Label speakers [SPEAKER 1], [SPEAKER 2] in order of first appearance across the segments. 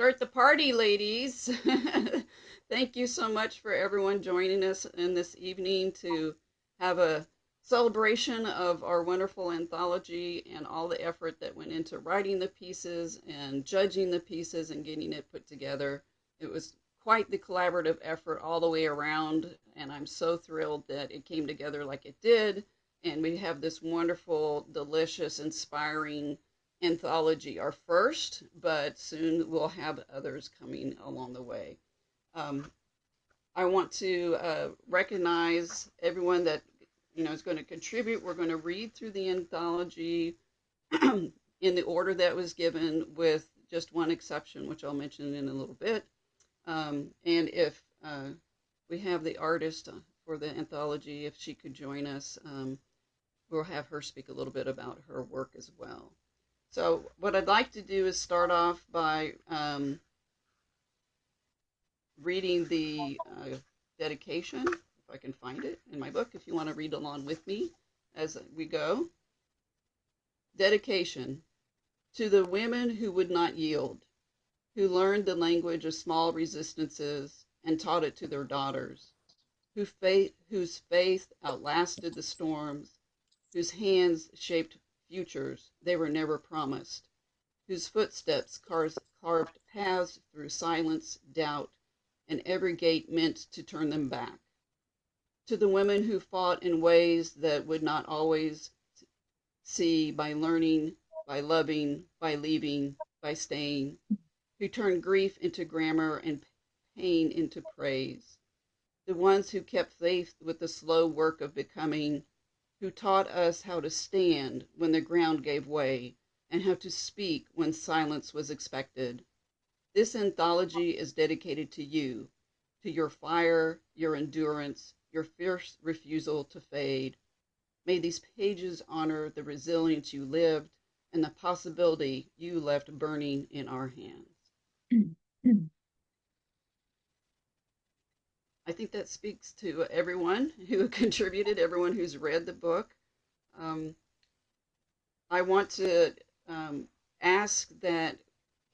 [SPEAKER 1] start the party, ladies. Thank you so much for everyone joining us in this evening to have a celebration of our wonderful anthology and all the effort that went into writing the pieces and judging the pieces and getting it put together. It was quite the collaborative effort all the way around, and I'm so thrilled that it came together like it did. And we have this wonderful, delicious, inspiring anthology, our first, but soon we'll have others coming along the way. Um, I want to recognize everyone that is going to contribute. We're going to read through the anthology in the order that was given, with just one exception, which I'll mention in a little bit. And if we have the artist for the anthology, if she could join us, we'll have her speak a little bit about her work as well. So what I'd like to do is start off by reading the dedication, if I can find it in my book, if you want to read along with me as we go. Dedication to the women who would not yield, who learned the language of small resistances and taught it to their daughters, whose faith outlasted the storms, whose hands shaped futures they were never promised, whose footsteps carved paths through silence, doubt, and every gate meant to turn them back. To the women who fought in ways that would not always see, by learning, by loving, by leaving, by staying, who turned grief into grammar and pain into praise. The ones who kept faith with the slow work of becoming, who taught us how to stand when the ground gave way and how to speak when silence was expected. This anthology is dedicated to you, to your fire, your endurance, your fierce refusal to fade. May these pages honor the resilience you lived and the possibility you left burning in our hands. I think that speaks to everyone who contributed, everyone who's read the book. Um, I want to ask that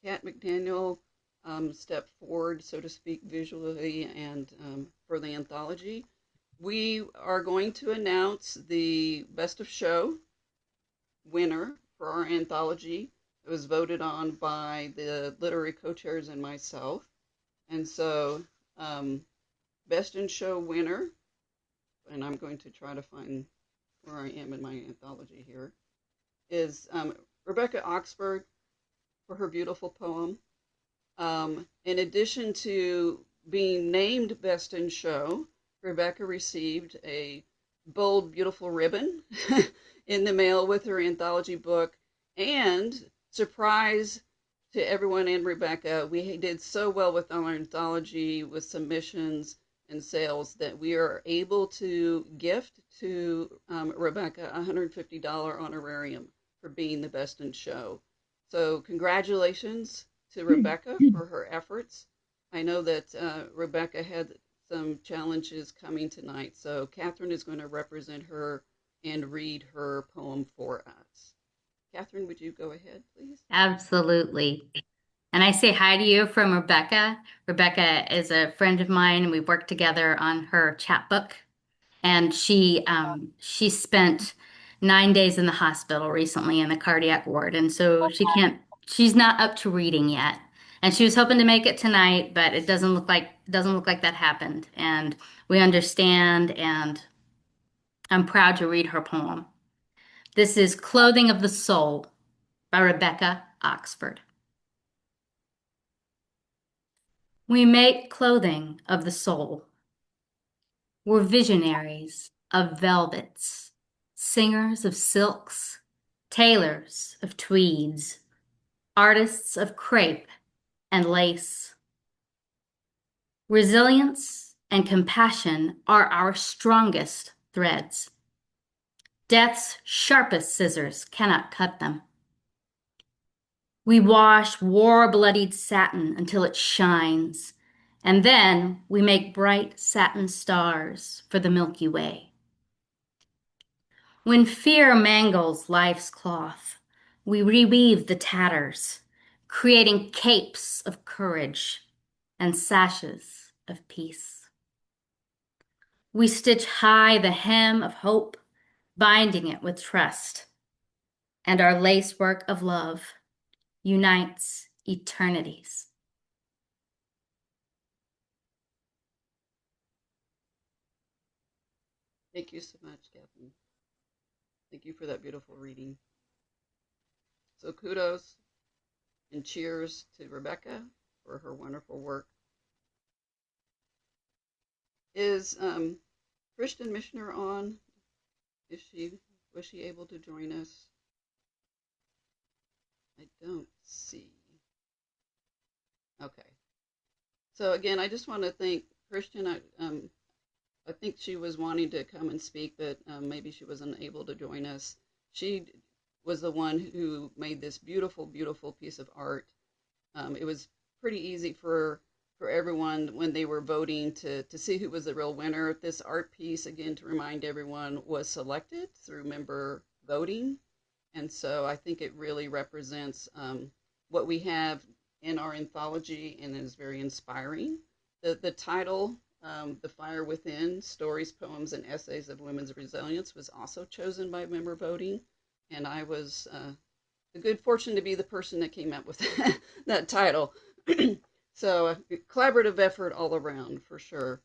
[SPEAKER 1] Kat McDaniel step forward, so to speak, visually and for the anthology. We are going to announce the Best of Show winner for our anthology. It was voted on by the literary co-chairs and myself. And so, Best in Show winner, and I'm going to try to find where I am in my anthology here, is Rebecca Oxford for her beautiful poem. In addition to being named Best in Show, Rebecca received a bold, beautiful ribbon in the mail with her anthology book. And surprise to everyone and Rebecca, we did so well with our anthology with submissions and sales that we are able to gift to Rebecca a $150 honorarium for being the Best in Show. So congratulations to Rebecca for her efforts. I know that Rebecca had some challenges coming tonight, so Catherine is going to represent her and read her poem for us. Catherine, would you go ahead, please?
[SPEAKER 2] Absolutely. And I say hi to you from Rebecca. Rebecca is a friend of mine, and we've worked together on her chapbook. And she spent 9 days in the hospital recently in the cardiac ward, and so she's not up to reading yet. And she was hoping to make it tonight, but it doesn't look like that happened. And we understand, and I'm proud to read her poem. This is Clothing of the Soul by Rebecca Oxford. We make clothing of the soul. We're visionaries of velvets, singers of silks, tailors of tweeds, artists of crepe and lace. Resilience and compassion are our strongest threads. Death's sharpest scissors cannot cut them. We wash war-bloodied satin until it shines, and then we make bright satin stars for the Milky Way. When fear mangles life's cloth, we reweave the tatters, creating capes of courage and sashes of peace. We stitch high the hem of hope, binding it with trust, and our lacework of love unites eternities.
[SPEAKER 1] Thank you so much, Catherine. Thank you for that beautiful reading. So kudos and cheers to Rebecca for her wonderful work. Is Christian Missioner on? Was she able to join us? I don't see. Okay. So again, I just want to thank Christian. I think she was wanting to come and speak, but maybe she wasn't able to join us. She was the one who made this beautiful, beautiful piece of art. It was pretty easy for everyone when they were voting to see who was the real winner. This art piece, again, to remind everyone, was selected through member voting. And so I think it really represents what we have in our anthology and is very inspiring. The title, The Fire Within, Stories, Poems, and Essays of Women's Resilience, was also chosen by member voting. And I was the good fortune to be the person that came up with that title. So a collaborative effort all around for sure.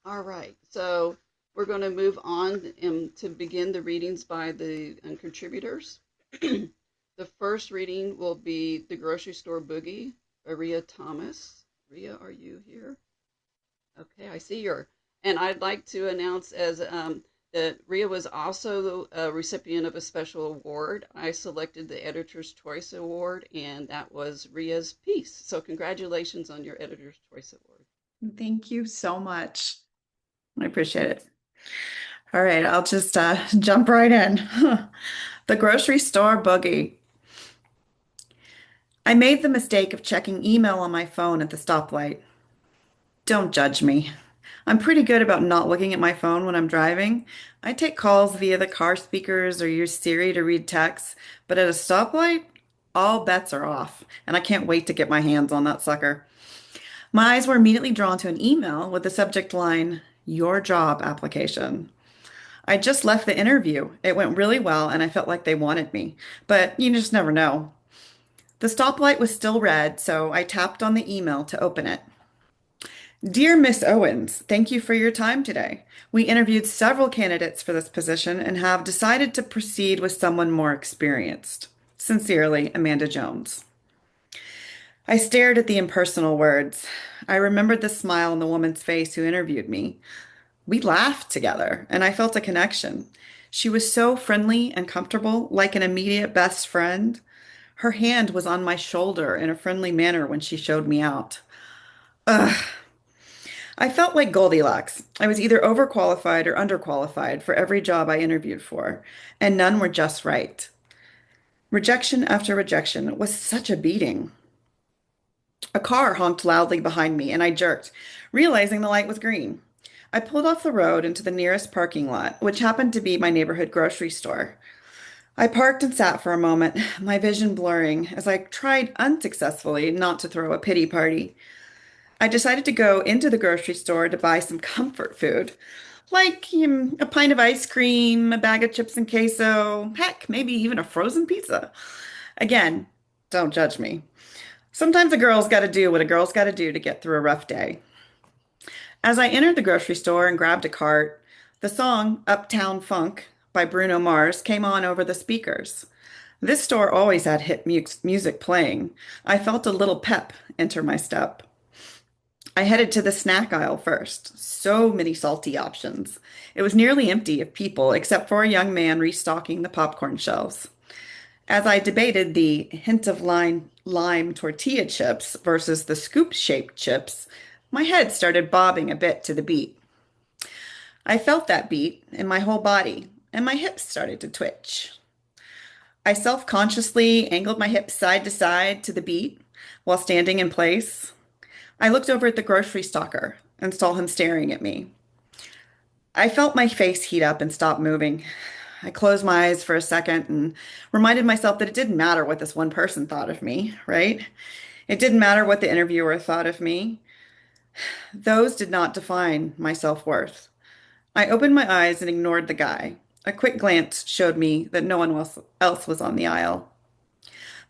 [SPEAKER 1] All right, so we're going to move on to begin the readings by the contributors. The first reading will be The Grocery Store Boogie by Rhea Thomas. Rhea, are you here? Okay, I see her. And I'd like to announce as that Rhea was also a recipient of a special award. I selected the Editor's Choice Award, and that was Rhea's piece. So congratulations on your Editor's Choice Award.
[SPEAKER 3] Thank you so much. I appreciate it. All right, I'll just jump right in. The Grocery Store Boogie. I made the mistake of checking email on my phone at the stoplight. Don't judge me. I'm pretty good about not looking at my phone when I'm driving. I take calls via the car speakers or use Siri to read texts, but at a stoplight, all bets are off, and I can't wait to get my hands on that sucker. My eyes were immediately drawn to an email with the subject line, Your Job Application. I just left the interview. It went really well, and I felt like they wanted me, but you just never know. The stoplight was still red, so I tapped on the email to open it. Dear Miss Owens, thank you for your time today. We interviewed several candidates for this position and have decided to proceed with someone more experienced. Sincerely, Amanda Jones. I stared at the impersonal words. I remembered the smile on the woman's face who interviewed me. We laughed together, and I felt a connection. She was so friendly and comfortable, like an immediate best friend. Her hand was on my shoulder in a friendly manner when she showed me out. Ugh. I felt like Goldilocks. I was either overqualified or underqualified for every job I interviewed for, and none were just right. Rejection after rejection was such a beating. A car honked loudly behind me, and I jerked, realizing the light was green. I pulled off the road into the nearest parking lot, which happened to be my neighborhood grocery store. I parked and sat for a moment, my vision blurring as I tried unsuccessfully not to throw a pity party. I decided to go into the grocery store to buy some comfort food, like a pint of ice cream, a bag of chips and queso, heck, maybe even a frozen pizza. Again, don't judge me. Sometimes a girl's got to do what a girl's got to do to get through a rough day. As I entered the grocery store and grabbed a cart, the song Uptown Funk by Bruno Mars came on over the speakers. This store always had hit music playing. I felt a little pep enter my step. I headed to the snack aisle first. So many salty options. It was nearly empty of people except for a young man restocking the popcorn shelves. As I debated the hint of lime tortilla chips versus the scoop-shaped chips, my head started bobbing a bit to the beat. I felt that beat in my whole body, and my hips started to twitch. I self-consciously angled my hips side to side to the beat while standing in place. I looked over at the grocery stocker and saw him staring at me. I felt my face heat up and stop moving. I closed my eyes for a second and reminded myself that it didn't matter what this one person thought of me, right? It didn't matter what the interviewer thought of me. Those did not define my self-worth. I opened my eyes and ignored the guy. A quick glance showed me that no one else was on the aisle.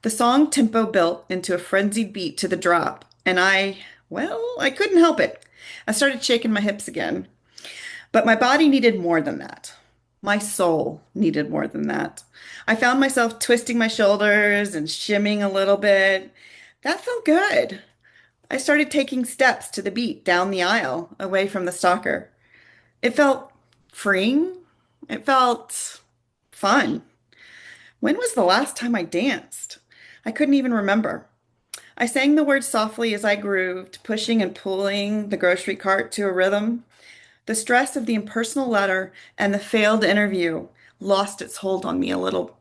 [SPEAKER 3] The song tempo built into a frenzied beat to the drop, and I couldn't help it. I started shaking my hips again. But my body needed more than that. My soul needed more than that. I found myself twisting my shoulders and shimming a little bit. That felt good. I started taking steps to the beat down the aisle, away from the stalker. It felt freeing. It felt fun. When was the last time I danced? I couldn't even remember. I sang the words softly as I grooved, pushing and pulling the grocery cart to a rhythm. The stress of the impersonal letter and the failed interview lost its hold on me a little.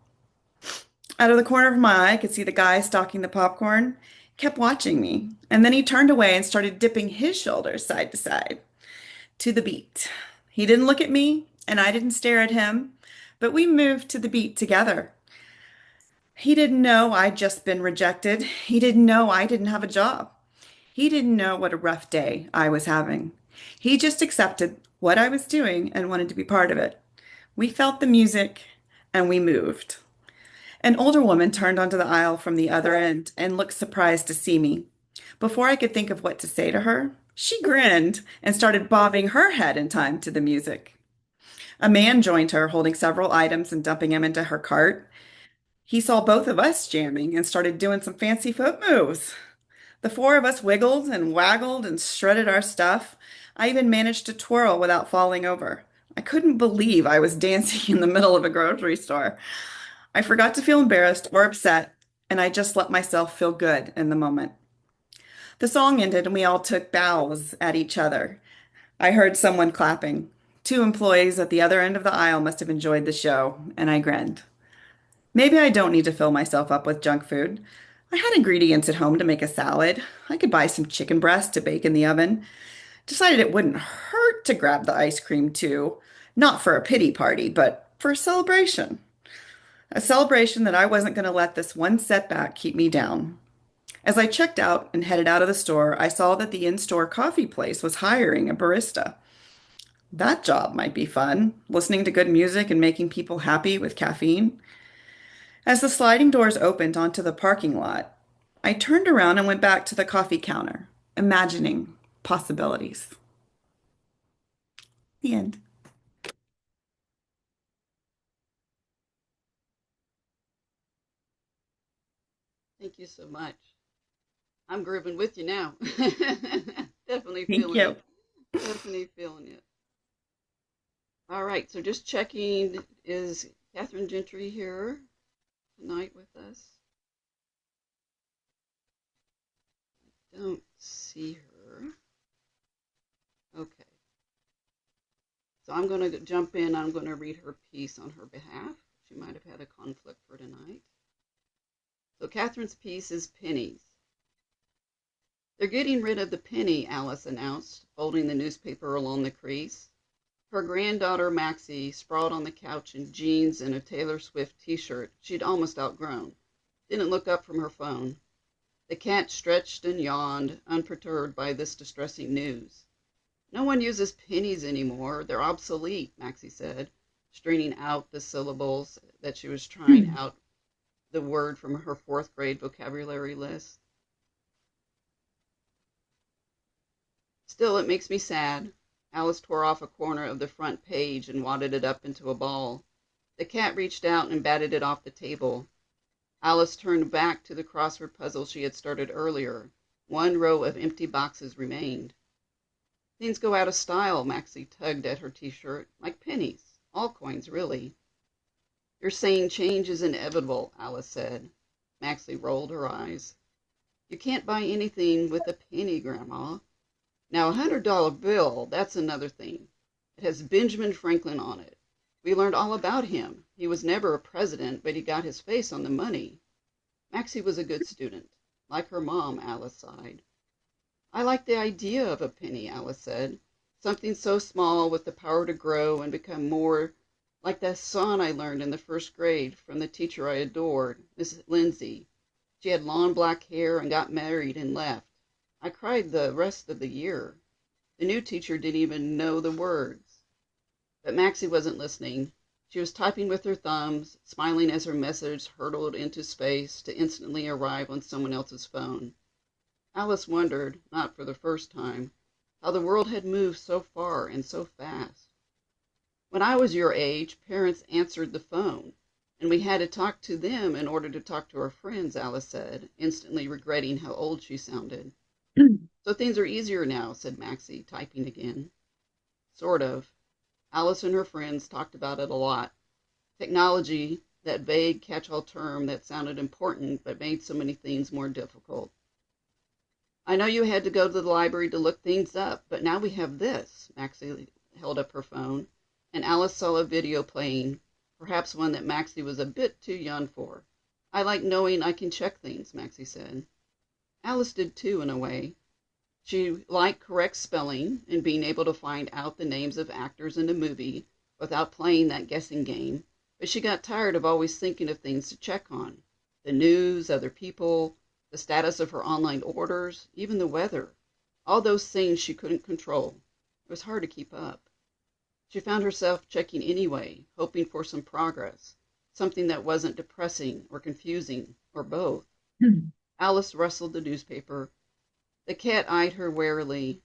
[SPEAKER 3] Out of the corner of my eye, I could see the guy stalking the popcorn. He kept watching me, and then he turned away and started dipping his shoulders side to side to the beat. He didn't look at me, and I didn't stare at him, but we moved to the beat together. He didn't know I'd just been rejected. He didn't know I didn't have a job. He didn't know what a rough day I was having. He just accepted what I was doing and wanted to be part of it. We felt the music and we moved. An older woman turned onto the aisle from the other end and looked surprised to see me. Before I could think of what to say to her, she grinned and started bobbing her head in time to the music. A man joined her, holding several items and dumping them into her cart. He saw both of us jamming and started doing some fancy foot moves. The four of us wiggled and waggled and strutted our stuff. I even managed to twirl without falling over. I couldn't believe I was dancing in the middle of a grocery store. I forgot to feel embarrassed or upset, and I just let myself feel good in the moment. The song ended, and we all took bows at each other. I heard someone clapping. Two employees at the other end of the aisle must have enjoyed the show, and I grinned. Maybe I don't need to fill myself up with junk food. I had ingredients at home to make a salad. I could buy some chicken breast to bake in the oven. Decided it wouldn't hurt to grab the ice cream too. Not for a pity party, but for a celebration. A celebration that I wasn't going to let this one setback keep me down. As I checked out and headed out of the store, I saw that the in-store coffee place was hiring a barista. That job might be fun, listening to good music and making people happy with caffeine. As the sliding doors opened onto the parking lot, I turned around and went back to the coffee counter, imagining possibilities. The end.
[SPEAKER 1] Thank you so much. I'm grooving with you now. Definitely
[SPEAKER 3] Thank
[SPEAKER 1] feeling
[SPEAKER 3] you.
[SPEAKER 1] it. Definitely feeling it. All right, so just checking, is Catherine Gentry here tonight with us? Don't see her. Okay, so I'm going to jump in. I'm going to read her piece on her behalf. She might have had a conflict for tonight. So Catherine's piece is Pennies. They're getting rid of the penny, Alice announced, folding the newspaper along the crease. Her granddaughter Maxie sprawled on the couch in jeans and a Taylor Swift t-shirt she'd almost outgrown, didn't look up from her phone. The cat stretched and yawned, unperturbed by this distressing news. No one uses pennies anymore. They're obsolete, Maxie said, straining out the syllables that she was trying out the word from her fourth grade vocabulary list. Still, it makes me sad. Alice tore off a corner of the front page and wadded it up into a ball. The cat reached out and batted it off the table. Alice turned back to the crossword puzzle she had started earlier. One row of empty boxes remained. Things go out of style, Maxie tugged at her t-shirt, like pennies. All coins, really. You're saying change is inevitable, Alice said. Maxie rolled her eyes. You can't buy anything with a penny, Grandma. Now, $100 bill, that's another thing. It has Benjamin Franklin on it. We learned all about him. He was never a president, but he got his face on the money. Maxie was a good student. Like her mom, Alice sighed. I like the idea of a penny, Alice said. Something so small with the power to grow and become more Like that song I learned in the first grade from the teacher I adored, Miss Lindsay. She had long black hair and got married and left. I cried the rest of the year. The new teacher didn't even know the words. But Maxie wasn't listening. She was typing with her thumbs, smiling as her message hurtled into space to instantly arrive on someone else's phone. Alice wondered, not for the first time, how the world had moved so far and so fast. When I was your age, parents answered the phone, and we had to talk to them in order to talk to our friends, Alice said, instantly regretting how old she sounded. So things are easier now, said Maxie, typing again. Sort of. Alice and her friends talked about it a lot. Technology, that vague catch-all term that sounded important but made so many things more difficult. I know you had to go to the library to look things up, but now we have this. Maxie held up her phone, and Alice saw a video playing, perhaps one that Maxie was a bit too young for. I like knowing I can check things, Maxie said. Alice did too, in a way. She liked correct spelling and being able to find out the names of actors in a movie without playing that guessing game, but she got tired of always thinking of things to check on. The news, other people, the status of her online orders, even the weather. All those things she couldn't control. It was hard to keep up. She found herself checking anyway, hoping for some progress, something that wasn't depressing or confusing, or both. Alice rustled the newspaper. The cat eyed her warily.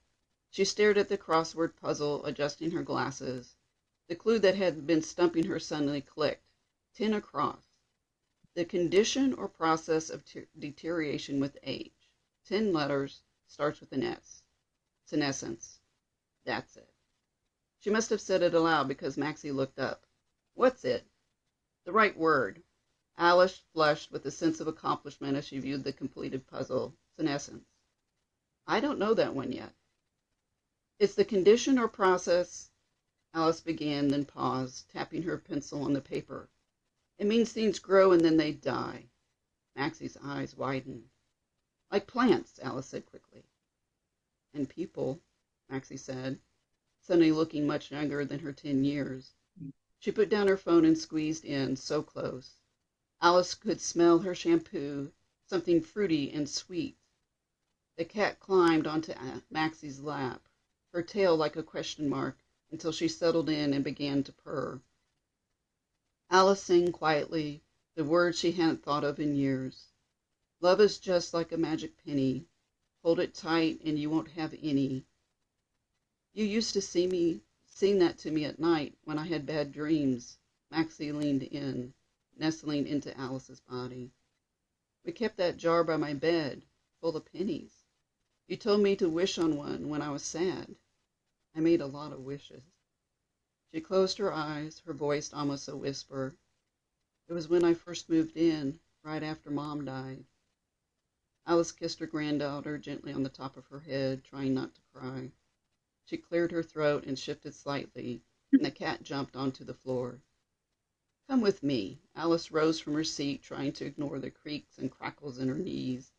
[SPEAKER 1] She stared at the crossword puzzle, adjusting her glasses. The clue that had been stumping her suddenly clicked. 10 across. The condition or process of deterioration with age. 10 letters, starts with an S. Senescence. That's it. She must have said it aloud because Maxie looked up. What's it? The right word. Alice flushed with a sense of accomplishment as she viewed the completed puzzle. Senescence. I don't know that one yet. It's the condition or process, Alice began, then paused, tapping her pencil on the paper. It means things grow and then they die. Maxie's eyes widened. Like plants, Alice said quickly. And people, Maxie said, suddenly looking much younger than her 10 years. She put down her phone and squeezed in, so close. Alice could smell her shampoo, something fruity and sweet. The cat climbed onto Maxie's lap, her tail like a question mark, until she settled in and began to purr. Alice sang quietly, the words she hadn't thought of in years. Love is just like a magic penny. Hold it tight and you won't have any. You used to sing that to me at night when I had bad dreams. Maxie leaned in, nestling into Alice's body. We kept that jar by my bed, full of pennies. You told me to wish on one when I was sad. I made a lot of wishes. She closed her eyes, her voice almost a whisper. It was when I first moved in, right after Mom died. Alice kissed her granddaughter gently on the top of her head, trying not to cry. She cleared her throat and shifted slightly, and the cat jumped onto the floor. Come with me. Alice rose from her seat, trying to ignore the creaks and crackles in her knees.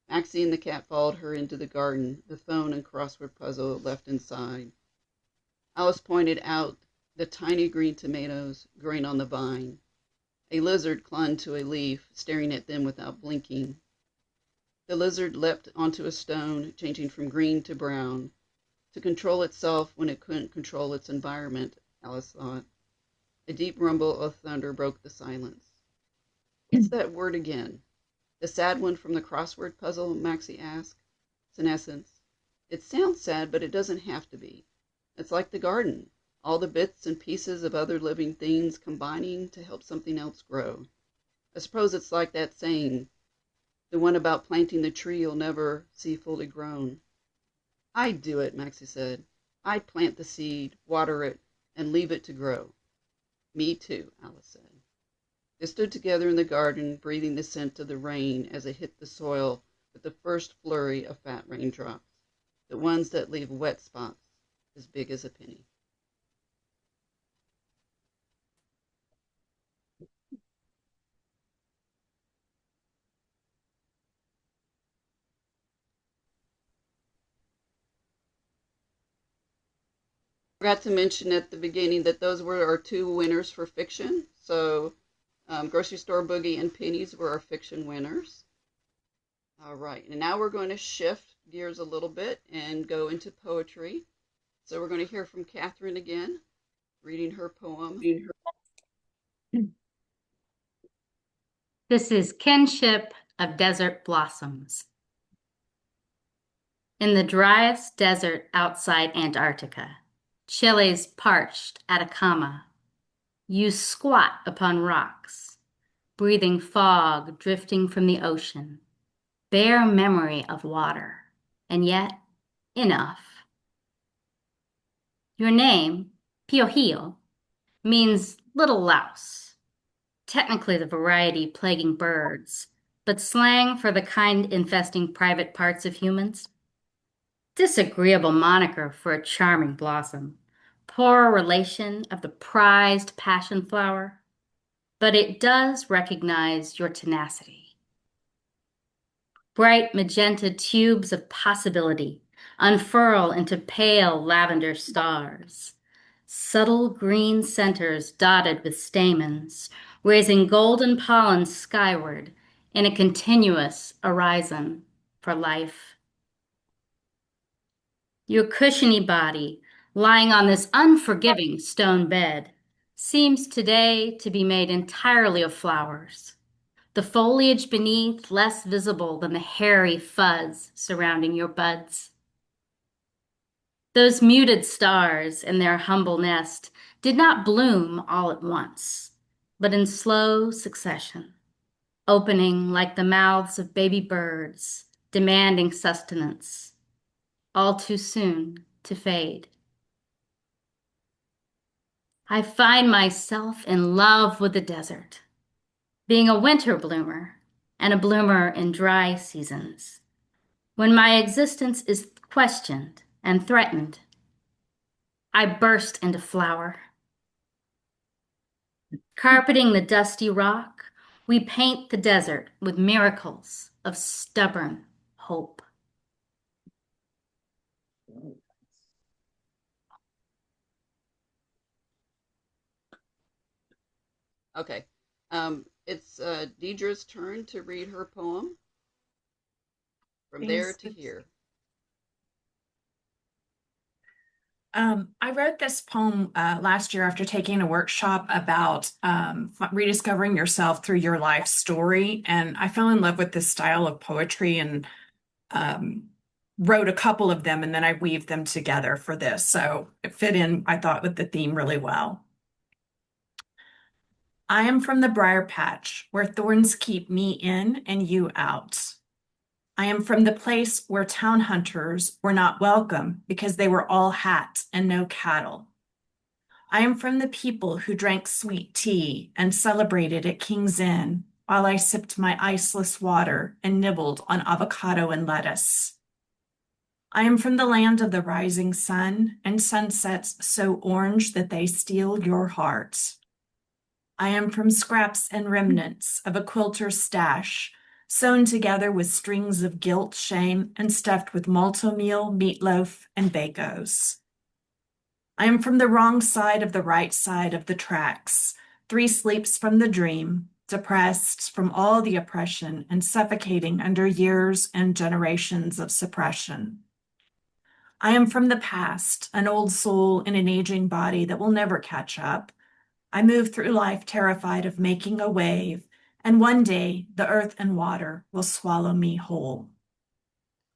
[SPEAKER 1] Maxie and the cat followed her into the garden, the phone and crossword puzzle left inside. Alice pointed out the tiny green tomatoes growing on the vine. A lizard clung to a leaf, staring at them without blinking. The lizard leapt onto a stone, changing from green to brown, to control itself when it couldn't control its environment, Alice thought. A deep rumble of thunder broke the silence. What's that word again? The sad one from the crossword puzzle, Maxie asked. Senescence. It sounds sad, but it doesn't have to be. It's like the garden, all the bits and pieces of other living things combining to help something else grow. I suppose it's like that saying, the one about planting the tree you'll never see fully grown. I'd do it, Maxie said. I'd plant the seed, water it, and leave it to grow. Me too, Alice said. They stood together in the garden, breathing the scent of the rain as it hit the soil with the first flurry of fat raindrops, the ones that leave wet spots as big as a penny. forgot to mention at the beginning that those were our two winners for fiction. So Grocery Store Boogie and Pennies were our fiction winners. All right, and now we're going to shift gears a little bit and go into poetry. So we're going to hear from Catherine again, reading her poem.
[SPEAKER 2] This is Kinship of Desert Blossoms. In the driest desert outside Antarctica, Chile's parched Atacama, you squat upon rocks, breathing fog drifting from the ocean, bare memory of water, and yet enough. Your name, Piojillo, means little louse, technically the variety plaguing birds, but slang for the kind infesting private parts of humans. Disagreeable moniker for a charming blossom, poor relation of the prized passion flower, but it does recognize your tenacity. Bright magenta tubes of possibility unfurl into pale lavender stars, subtle green centers dotted with stamens, raising golden pollen skyward in a continuous horizon for life. Your cushiony body, lying on this unforgiving stone bed, seems today to be made entirely of flowers, the foliage beneath less visible than the hairy fuzz surrounding your buds. Those muted stars in their humble nest did not bloom all at once, but in slow succession, opening like the mouths of baby birds, demanding sustenance, all too soon to fade. I find myself in love with the desert, being a winter bloomer and a bloomer in dry seasons, when my existence is questioned and threatened. I burst into flower. Carpeting the dusty rock, we paint the desert with miracles of stubborn hope.
[SPEAKER 1] Okay, it's Deidre's turn to read her poem, From There
[SPEAKER 4] Thanks.
[SPEAKER 1] to Here.
[SPEAKER 4] I wrote this poem last year after taking a workshop about rediscovering yourself through your life story. And I fell in love with this style of poetry and wrote a couple of them, and then I weaved them together for this. So it fit in, I thought, with the theme really well. I am from the briar patch where thorns keep me in and you out. I am from the place where town hunters were not welcome because they were all hat and no cattle. I am from the people who drank sweet tea and celebrated at King's Inn while I sipped my iceless water and nibbled on avocado and lettuce. I am from the land of the rising sun and sunsets so orange that they steal your heart. I am from scraps and remnants of a quilter's stash, sewn together with strings of guilt, shame, and stuffed with malto meal, meatloaf, and bacos. I am from the wrong side of the right side of the tracks, 3 sleeps from the dream, depressed from all the oppression and suffocating under years and generations of suppression. I am from the past, an old soul in an aging body that will never catch up. I move through life terrified of making a wave, and one day the earth and water will swallow me whole.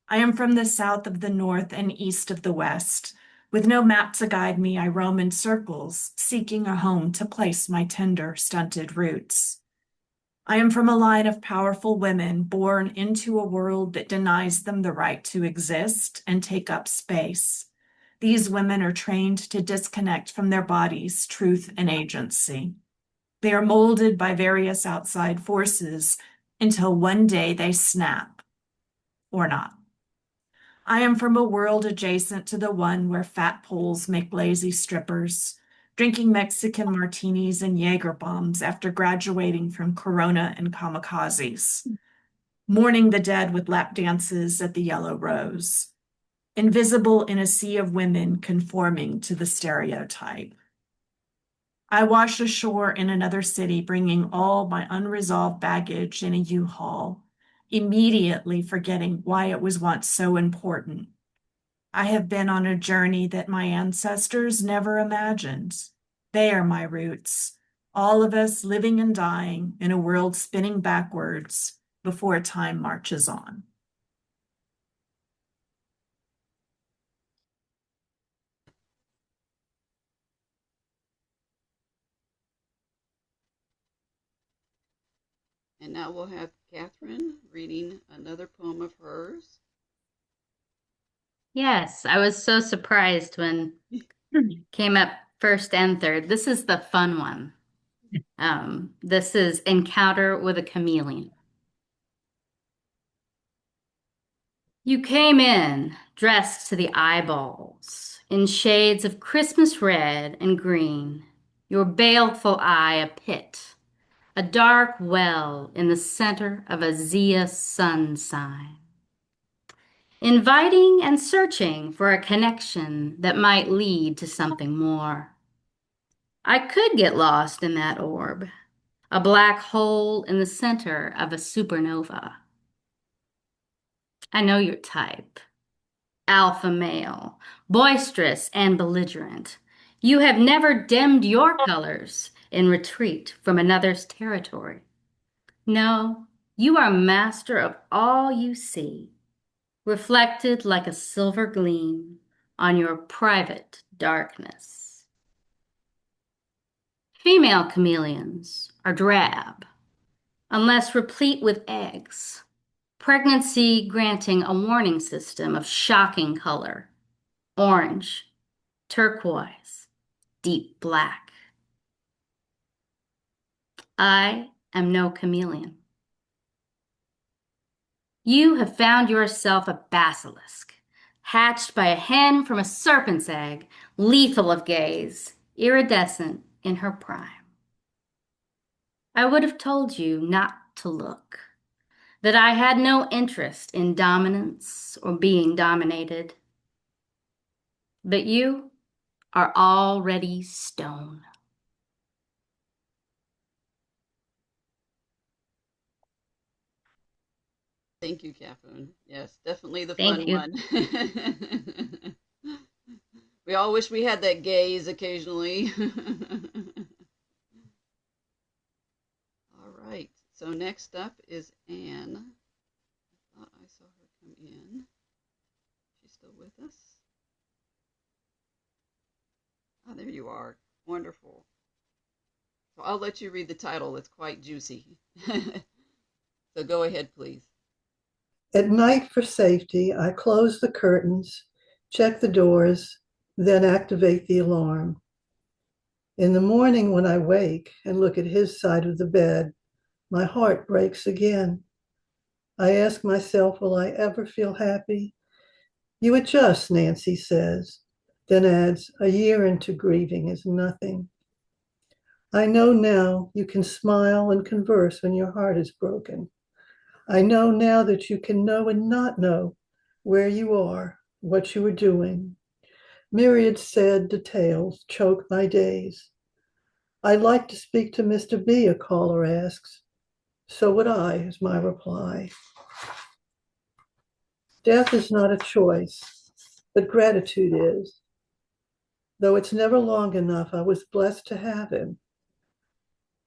[SPEAKER 4] I am from the south of the north and east of the west. With no map to guide me, I roam in circles, seeking a home to place my tender, stunted roots. I am from a line of powerful women born into a world that denies them the right to exist and take up space. These women are trained to disconnect from their bodies' truth and agency. They are molded by various outside forces until one day they snap, or not. I am from a world adjacent to the one where fat Poles make lazy strippers, drinking Mexican martinis and Jaeger bombs after graduating from Corona and kamikazes, mourning the dead with lap dances at the Yellow Rose. invisible in a sea of women conforming to the stereotype. I washed ashore in another city, bringing all my unresolved baggage in a U-Haul, immediately forgetting why it was once so important. I have been on a journey that my ancestors never imagined. They are my roots, all of us living and dying in a world spinning backwards before time marches on.
[SPEAKER 1] And now we'll have Catherine reading another poem of hers.
[SPEAKER 2] Yes, I was so surprised when came up first and third. This is the fun one. This is Encounter with a Chameleon. You came in dressed to the eyeballs in shades of Christmas red and green, your baleful eye a pit, a dark well in the center of a Zia sun sign, inviting and searching for a connection that might lead to something more. I could get lost in that orb, a black hole in the center of a supernova. I know your type. Alpha male, boisterous and belligerent. You have never dimmed your colors in retreat from another's territory. No, you are master of all you see, reflected like a silver gleam on your private darkness. Female chameleons are drab, unless replete with eggs, pregnancy granting a warning system of shocking color, orange, turquoise, deep black. I am no chameleon. You have found yourself a basilisk, hatched by a hen from a serpent's egg, lethal of gaze, iridescent in her prime. I would have told you not to look, that I had no interest in dominance or being dominated. But you are already stone.
[SPEAKER 1] Thank you, Catherine. Yes, definitely the
[SPEAKER 2] Thank
[SPEAKER 1] fun
[SPEAKER 2] you.
[SPEAKER 1] one. We all wish we had that gaze occasionally. All right. So next up is Anne. I thought I saw her come in. She's still with us. Oh, there you are. Wonderful. So I'll let you read the title. It's quite juicy. So go ahead, please.
[SPEAKER 5] At night, for safety, I close the curtains, check the doors, then activate the alarm. In the morning, when I wake and look at his side of the bed, my heart breaks again. I ask myself, will I ever feel happy? You adjust, Nancy says, then adds, a year into grieving is nothing. I know now you can smile and converse when your heart is broken. I know now that you can know and not know where you are, what you are doing. Myriad sad details choke my days. I'd like to speak to Mr. B, a caller asks. So would I, is my reply. Death is not a choice, but gratitude is. Though it's never long enough, I was blessed to have him.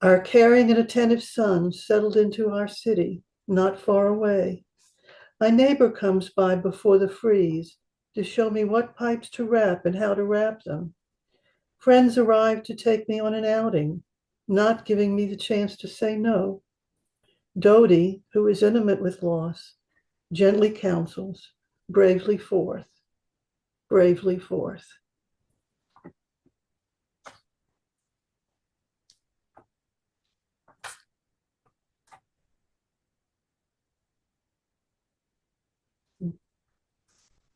[SPEAKER 5] Our caring and attentive son settled into our city, not far away. My neighbor comes by before the freeze to show me what pipes to wrap and how to wrap them. Friends arrive to take me on an outing, not giving me the chance to say no. Dodie, who is intimate with loss, gently counsels, bravely forth, bravely forth.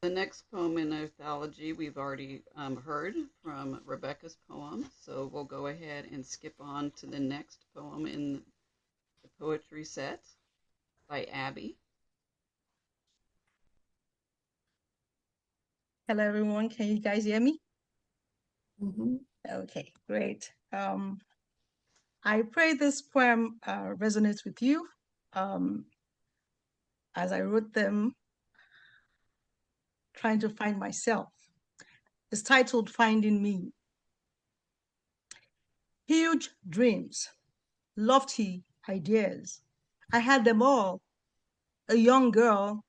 [SPEAKER 1] The next poem in Anthology we've already heard from Rebecca's poem, so we'll go ahead and skip on to the next poem in the poetry set by Abby.
[SPEAKER 6] Hello, everyone. Can you guys hear me?
[SPEAKER 3] Mhm.
[SPEAKER 6] Okay, great. I pray this poem resonates with you. As I wrote them, trying to find myself. It's titled Finding Me. Huge dreams, lofty ideas. I had them all. A young girl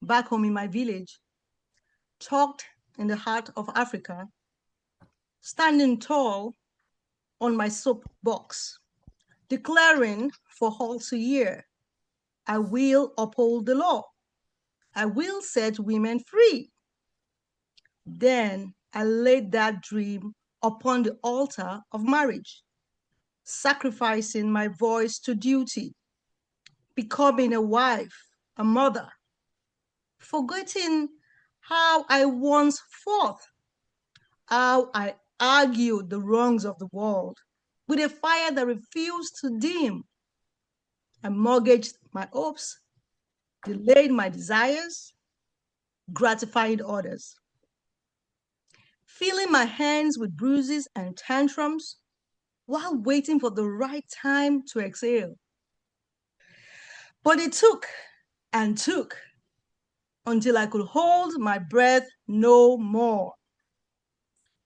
[SPEAKER 6] back home in my village, tucked in the heart of Africa, standing tall on my soapbox, declaring for all to hear, I will uphold the law. I will set women free. Then I laid that dream upon the altar of marriage, sacrificing my voice to duty, becoming a wife, a mother, forgetting how I once fought, how I argued the wrongs of the world with a fire that refused to dim. I mortgaged my hopes, delayed my desires, gratified others, filling my hands with bruises and tantrums while waiting for the right time to exhale. But it took and took until I could hold my breath no more.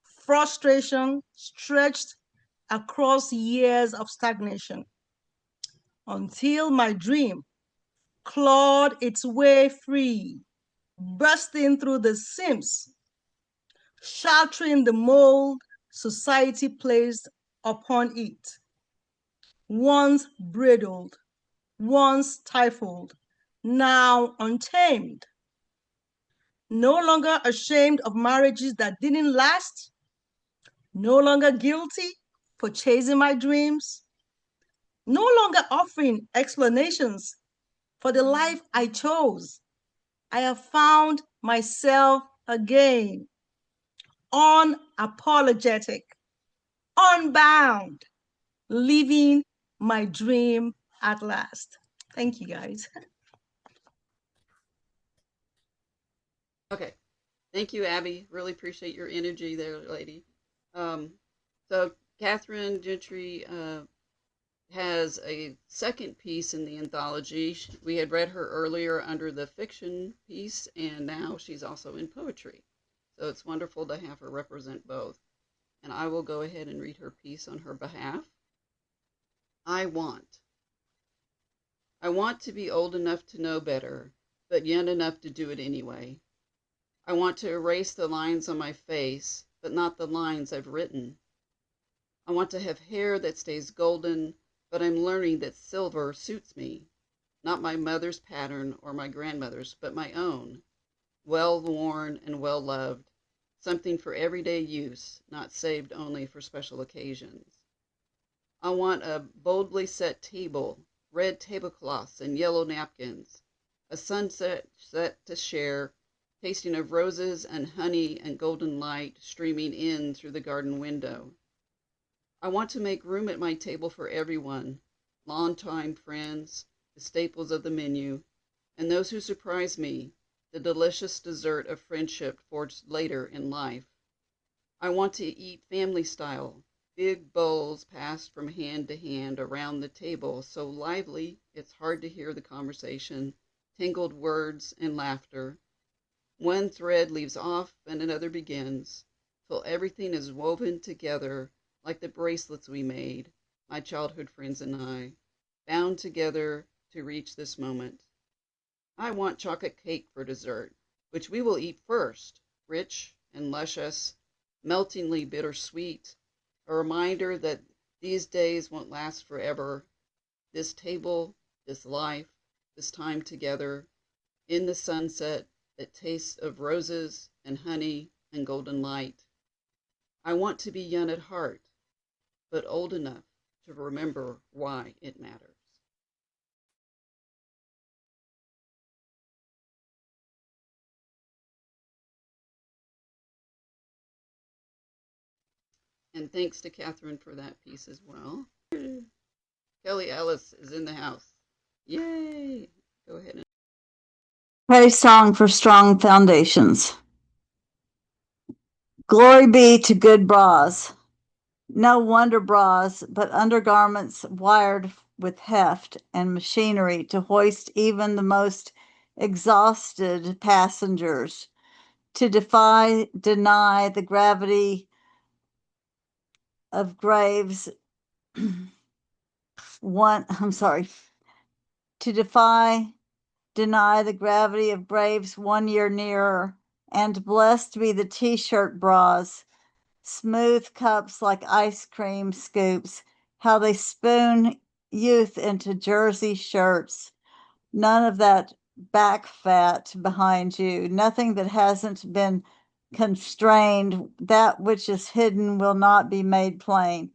[SPEAKER 6] Frustration stretched across years of stagnation until my dream clawed its way free, bursting through the seams, shattering the mold society placed upon it. Once bridled, once stifled, now untamed. No longer ashamed of marriages that didn't last, no longer guilty for chasing my dreams, no longer offering explanations for the life I chose. I have found myself again, unapologetic, unbound, living my dream at last. Thank you, guys.
[SPEAKER 1] Okay. Thank you, Abby. Really appreciate your energy there, lady. Um, so Catherine Gentry has a second piece in the anthology. We had read her earlier under the fiction piece, and now she's also in poetry. So it's wonderful to have her represent both. And I will go ahead and read her piece on her behalf. I want. I want to be old enough to know better, but young enough to do it anyway. I want to erase the lines on my face, but not the lines I've written. I want to have hair that stays golden, but I'm learning that silver suits me. Not my mother's pattern or my grandmother's, but my own. Well worn and well loved. Something for everyday use, not saved only for special occasions. I want a boldly set table, red tablecloths and yellow napkins, a sunset set to share, tasting of roses and honey and golden light streaming in through the garden window. I want to make room at my table for everyone, long-time friends, the staples of the menu, and those who surprise me, the delicious dessert of friendship forged later in life. I want to eat family style, big bowls passed from hand to hand around the table so lively it's hard to hear the conversation, tangled words and laughter. One thread leaves off and another begins, till everything is woven together like the bracelets we made, my childhood friends and I, bound together to reach this moment. I want chocolate cake for dessert, which we will eat first, rich and luscious, meltingly bittersweet, a reminder that these days won't last forever. This table, this life, this time together, in the sunset that tastes of roses and honey and golden light. I want to be young at heart, but old enough to remember why it matters. And thanks to Catherine for that piece as well. Kelly Ellis is in the house. Yay! Go ahead.
[SPEAKER 7] Praise song for strong foundations. Glory be to good bras. No wonder bras, but undergarments wired with heft and machinery to hoist even the most exhausted passengers, to deny the gravity of graves. To deny the gravity of graves 1 year nearer, and blessed be the t-shirt bras, smooth cups like ice cream scoops, how they spoon youth into jersey shirts. None of that back fat behind you, nothing that hasn't been constrained. That which is hidden will not be made plain.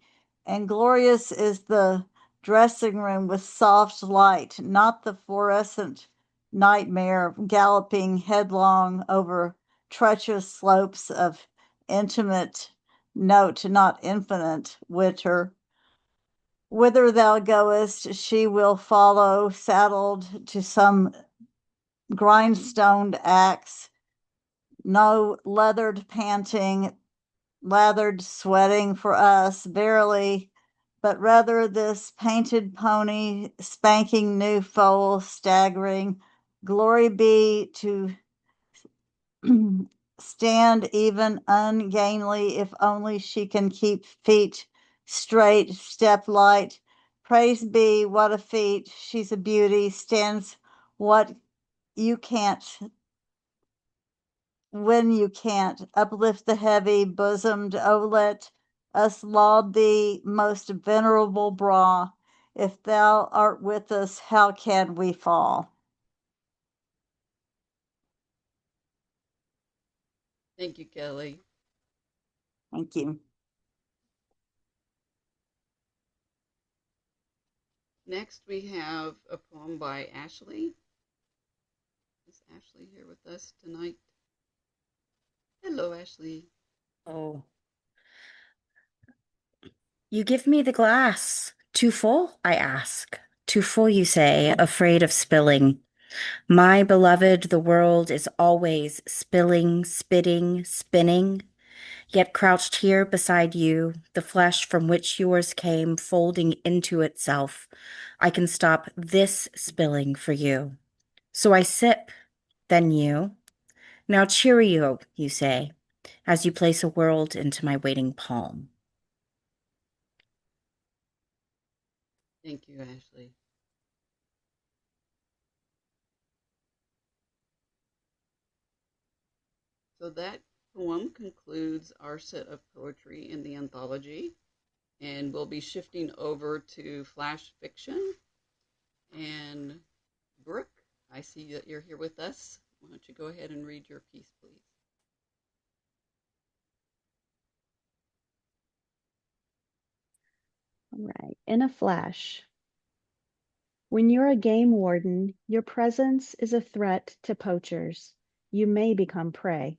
[SPEAKER 7] And glorious is the dressing room with soft light, not the fluorescent nightmare galloping headlong over treacherous slopes of intimate, note not infinite, winter. Whither thou goest, she will follow, saddled to some grindstone axe, no leathered panting, lathered sweating for us, verily, but rather this painted pony, spanking new foal, staggering. Glory be to stand even ungainly if only she can keep feet straight, step light. Praise be, what a feat. She's a beauty, stands what you can't when you can't. Uplift the heavy bosomed, oh, let us laud thee, most venerable bra. If thou art with us, how can we fall?
[SPEAKER 1] Thank you, Kelly.
[SPEAKER 7] Thank you.
[SPEAKER 1] Next, we have a poem by Ashley. Is Ashley here with us tonight? Hello, Ashley.
[SPEAKER 8] Oh, you give me the glass. Too full, I ask. Too full, you say, afraid of spilling. My beloved, the world is always spilling, spitting, spinning. Yet crouched here beside you, the flesh from which yours came folding into itself, I can stop this spilling for you. So I sip, then you. Now cheerio, you say, as you place a world into my waiting palm.
[SPEAKER 1] Thank you, Ashley. So that poem concludes our set of poetry in the anthology, and we'll be shifting over to flash fiction. And Brooke, I see that you're here with us. Why don't you go ahead and read your piece, please?
[SPEAKER 9] All right. In a flash. When you're a game warden, your presence is a threat to poachers. You may become prey.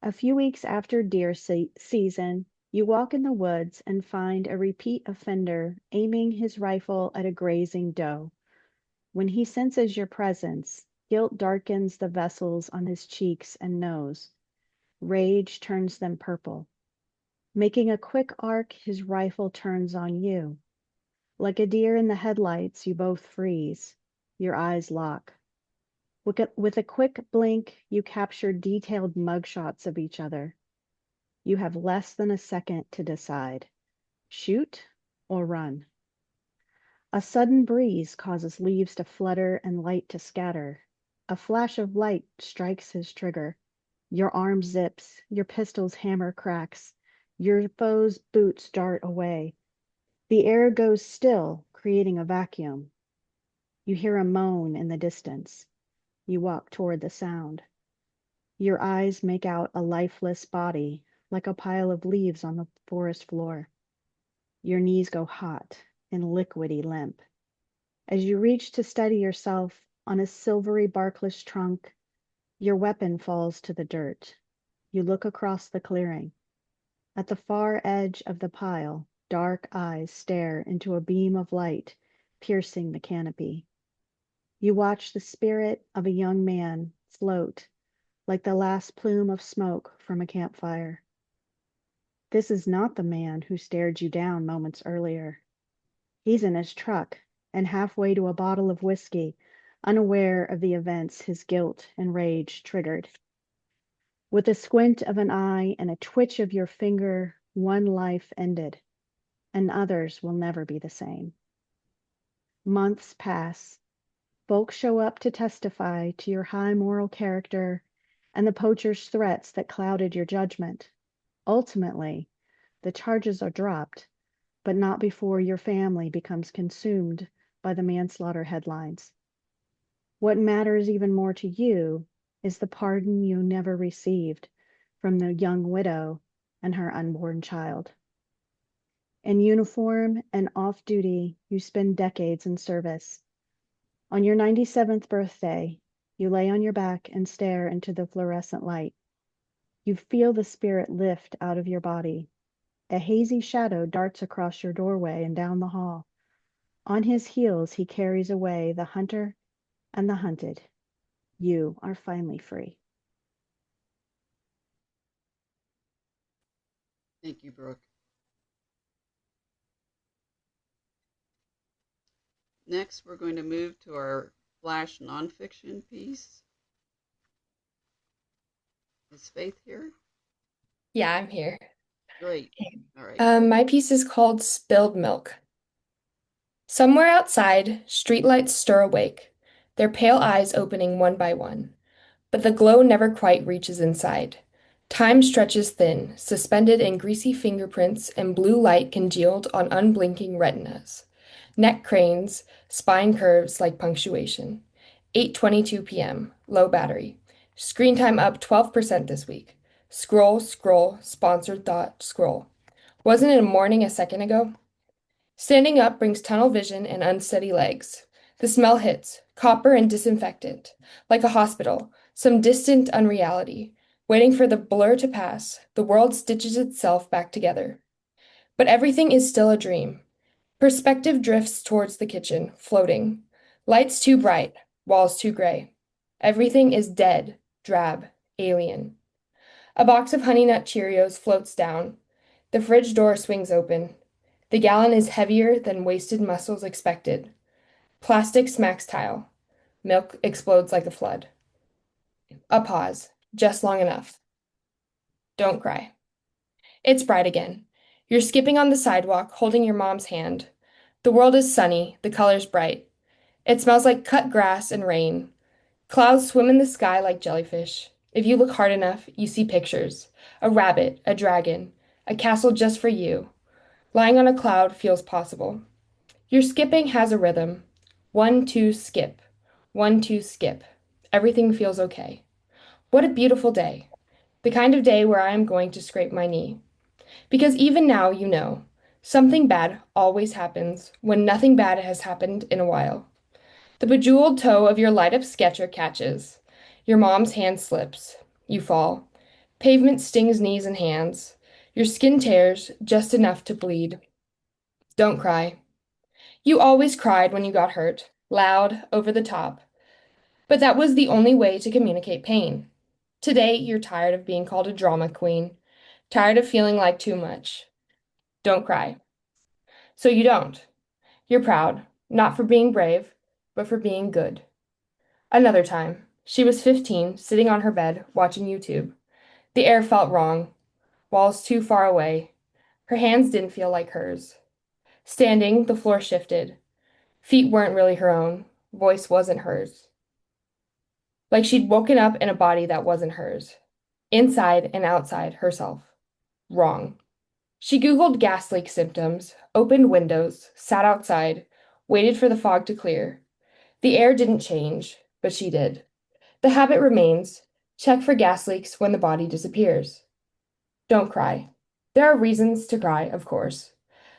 [SPEAKER 9] A few weeks after deer season, you walk in the woods and find a repeat offender aiming his rifle at a grazing doe. When he senses your presence, guilt darkens the vessels on his cheeks and nose. Rage turns them purple. Making a quick arc, his rifle turns on you. Like a deer in the headlights, you both freeze. Your eyes lock. With a quick blink, you capture detailed mugshots of each other. You have less than a second to decide. Shoot or run. A sudden breeze causes leaves to flutter and light to scatter. A flash of light strikes his trigger. Your arm zips, your pistol's hammer cracks. Your foe's boots dart away. The air goes still, creating a vacuum. You hear a moan in the distance. You walk toward the sound. Your eyes make out a lifeless body, like a pile of leaves on the forest floor. Your knees go hot and liquidy limp. As you reach to steady yourself on a silvery barkless trunk, your weapon falls to the dirt. You look across the clearing. At the far edge of the pile, dark eyes stare into a beam of light, piercing the canopy. You watch the spirit of a young man float like the last plume of smoke from a campfire. This is not the man who stared you down moments earlier. He's in his truck and halfway to a bottle of whiskey, unaware of the events his guilt and rage triggered. With a squint of an eye and a twitch of your finger, one life ended, and others will never be the same. Months pass. Folks show up to testify to your high moral character and the poacher's threats that clouded your judgment. Ultimately, the charges are dropped, but not before your family becomes consumed by the manslaughter headlines. What matters even more to you is the pardon you never received from the young widow and her unborn child. In uniform and off duty, you spend decades in service. On your 97th birthday, you lay on your back and stare into the fluorescent light. You feel the spirit lift out of your body. A hazy shadow darts across your doorway and down the hall. On his heels, he carries away the hunter and the hunted. You are finally free.
[SPEAKER 1] Thank you, Brooke. Next, we're going to move to our flash nonfiction piece. Is Faith here?
[SPEAKER 10] Yeah, I'm here.
[SPEAKER 1] Great. All right.
[SPEAKER 10] My piece is called Spilled Milk. Somewhere outside, streetlights stir awake, their pale eyes opening one by one. But the glow never quite reaches inside. Time stretches thin, suspended in greasy fingerprints and blue light congealed on unblinking retinas. Neck cranes, spine curves like punctuation. 8:22 p.m., low battery. Screen time up 12% this week. Scroll, scroll, sponsored thought, scroll. Wasn't it a morning a second ago? Standing up brings tunnel vision and unsteady legs. The smell hits, copper and disinfectant, like a hospital, some distant unreality. Waiting for the blur to pass, the world stitches itself back together. But everything is still a dream. Perspective drifts towards the kitchen, floating. Lights too bright, walls too gray. Everything is dead, drab, alien. A box of Honey Nut Cheerios floats down. The fridge door swings open. The gallon is heavier than wasted muscles expected. Plastic smacks tile. Milk explodes like a flood. A pause, just long enough. Don't cry. It's bright again. You're skipping on the sidewalk, holding your mom's hand. The world is sunny, the colors bright. It smells like cut grass and rain. Clouds swim in the sky like jellyfish. If you look hard enough, you see pictures. A rabbit, a dragon, a castle just for you. Lying on a cloud feels possible. Your skipping has a rhythm. 1, 2, skip. 1, 2, skip. Everything feels okay. What a beautiful day. The kind of day where I am going to scrape my knee. Because even now, you know, something bad always happens when nothing bad has happened in a while. The bejeweled toe of your light-up Sketcher catches. Your mom's hand slips. You fall. Pavement stings knees and hands. Your skin tears just enough to bleed. Don't cry. You always cried when you got hurt, loud, over the top. But that was the only way to communicate pain. Today, you're tired of being called a drama queen, tired of feeling like too much. Don't cry. So you don't. You're proud, not for being brave, but for being good. Another time, she was 15, sitting on her bed, watching YouTube. The air felt wrong, walls too far away. Her hands didn't feel like hers. Standing, the floor shifted. Feet weren't really her own, voice wasn't hers. Like she'd woken up in a body that wasn't hers. Inside and outside herself. Wrong. She Googled gas leak symptoms, opened windows, sat outside, waited for the fog to clear. The air didn't change, but she did. The habit remains. Check for gas leaks when the body disappears. Don't cry. There are reasons to cry, of course.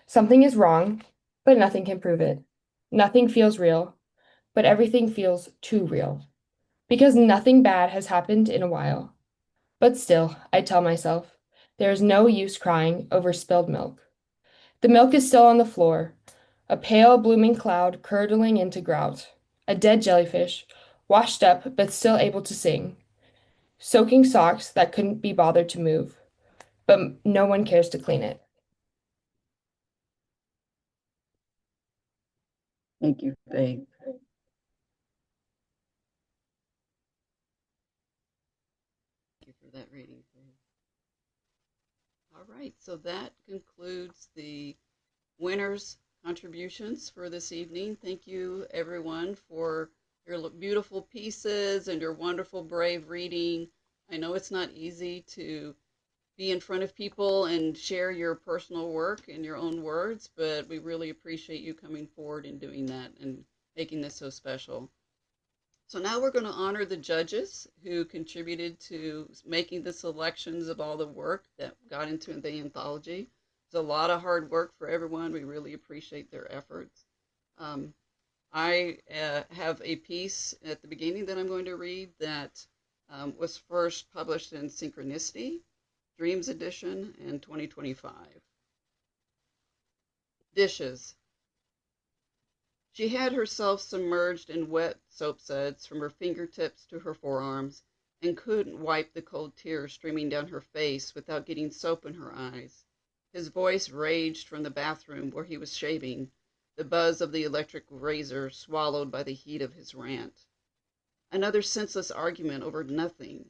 [SPEAKER 10] Something is wrong, but nothing can prove it. Nothing feels real, but everything feels too real. Because nothing bad has happened in a while. But still, I tell myself, there is no use crying over spilled milk. The milk is still on the floor, a pale blooming cloud curdling into grout, a dead jellyfish, washed up but still able to sing, soaking socks that couldn't be bothered to move. but no one cares to clean it.
[SPEAKER 1] Thank you, Faith. Thank you for that reading, Faith. All right, so that concludes the winners' contributions for this evening. Thank you, everyone, for your beautiful pieces and your wonderful, brave reading. I know it's not easy to be in front of people and share your personal work in your own words, but we really appreciate you coming forward and doing that and making this so special. So now we're going to honor the judges who contributed to making the selections of all the work that got into the anthology. It's a lot of hard work for everyone. We really appreciate their efforts. I have a piece at the beginning that I'm going to read that was first published in Synchronicity, Dreams Edition in 2025. Dishes. She had herself submerged in wet soapsuds from her fingertips to her forearms and couldn't wipe the cold tears streaming down her face without getting soap in her eyes. His voice raged from the bathroom where he was shaving, the buzz of the electric razor swallowed by the heat of his rant. Another senseless argument over nothing.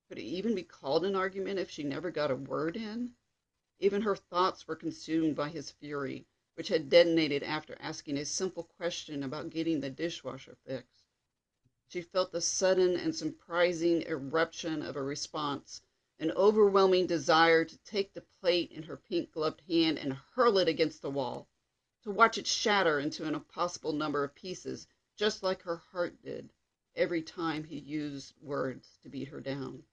[SPEAKER 1] Could it even be called an argument if she never got a word in? Even her thoughts were consumed by his fury, which had detonated after asking a simple question about getting the dishwasher fixed. She felt the sudden and surprising eruption of a response, an overwhelming desire to take the plate in her pink-gloved hand and hurl it against the wall, to watch it shatter into an impossible number of pieces, just like her heart did, every time he used words to beat her down.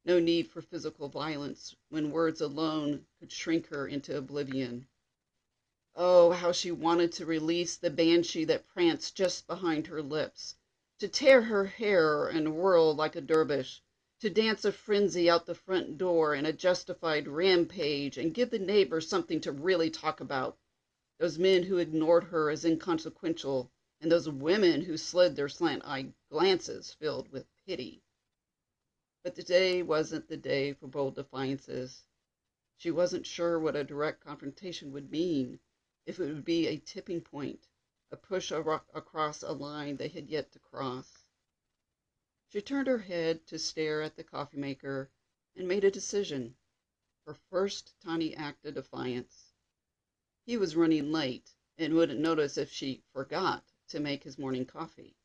[SPEAKER 1] No need for physical violence when words alone could shrink her into oblivion. Oh, how she wanted to release the banshee that pranced just behind her lips, to tear her hair and whirl like a dervish, to dance a frenzy out the front door in a justified rampage and give the neighbors something to really talk about. Those men who ignored her as inconsequential, and those women who slid their slant-eyed glances filled with pity. But today wasn't the day for bold defiances. She wasn't sure what a direct confrontation would mean, if it would be a tipping point, a push across a line they had yet to cross. She turned her head to stare at the coffee maker and made a decision, her first tiny act of defiance. He was running late and wouldn't notice if she forgot to make his morning coffee.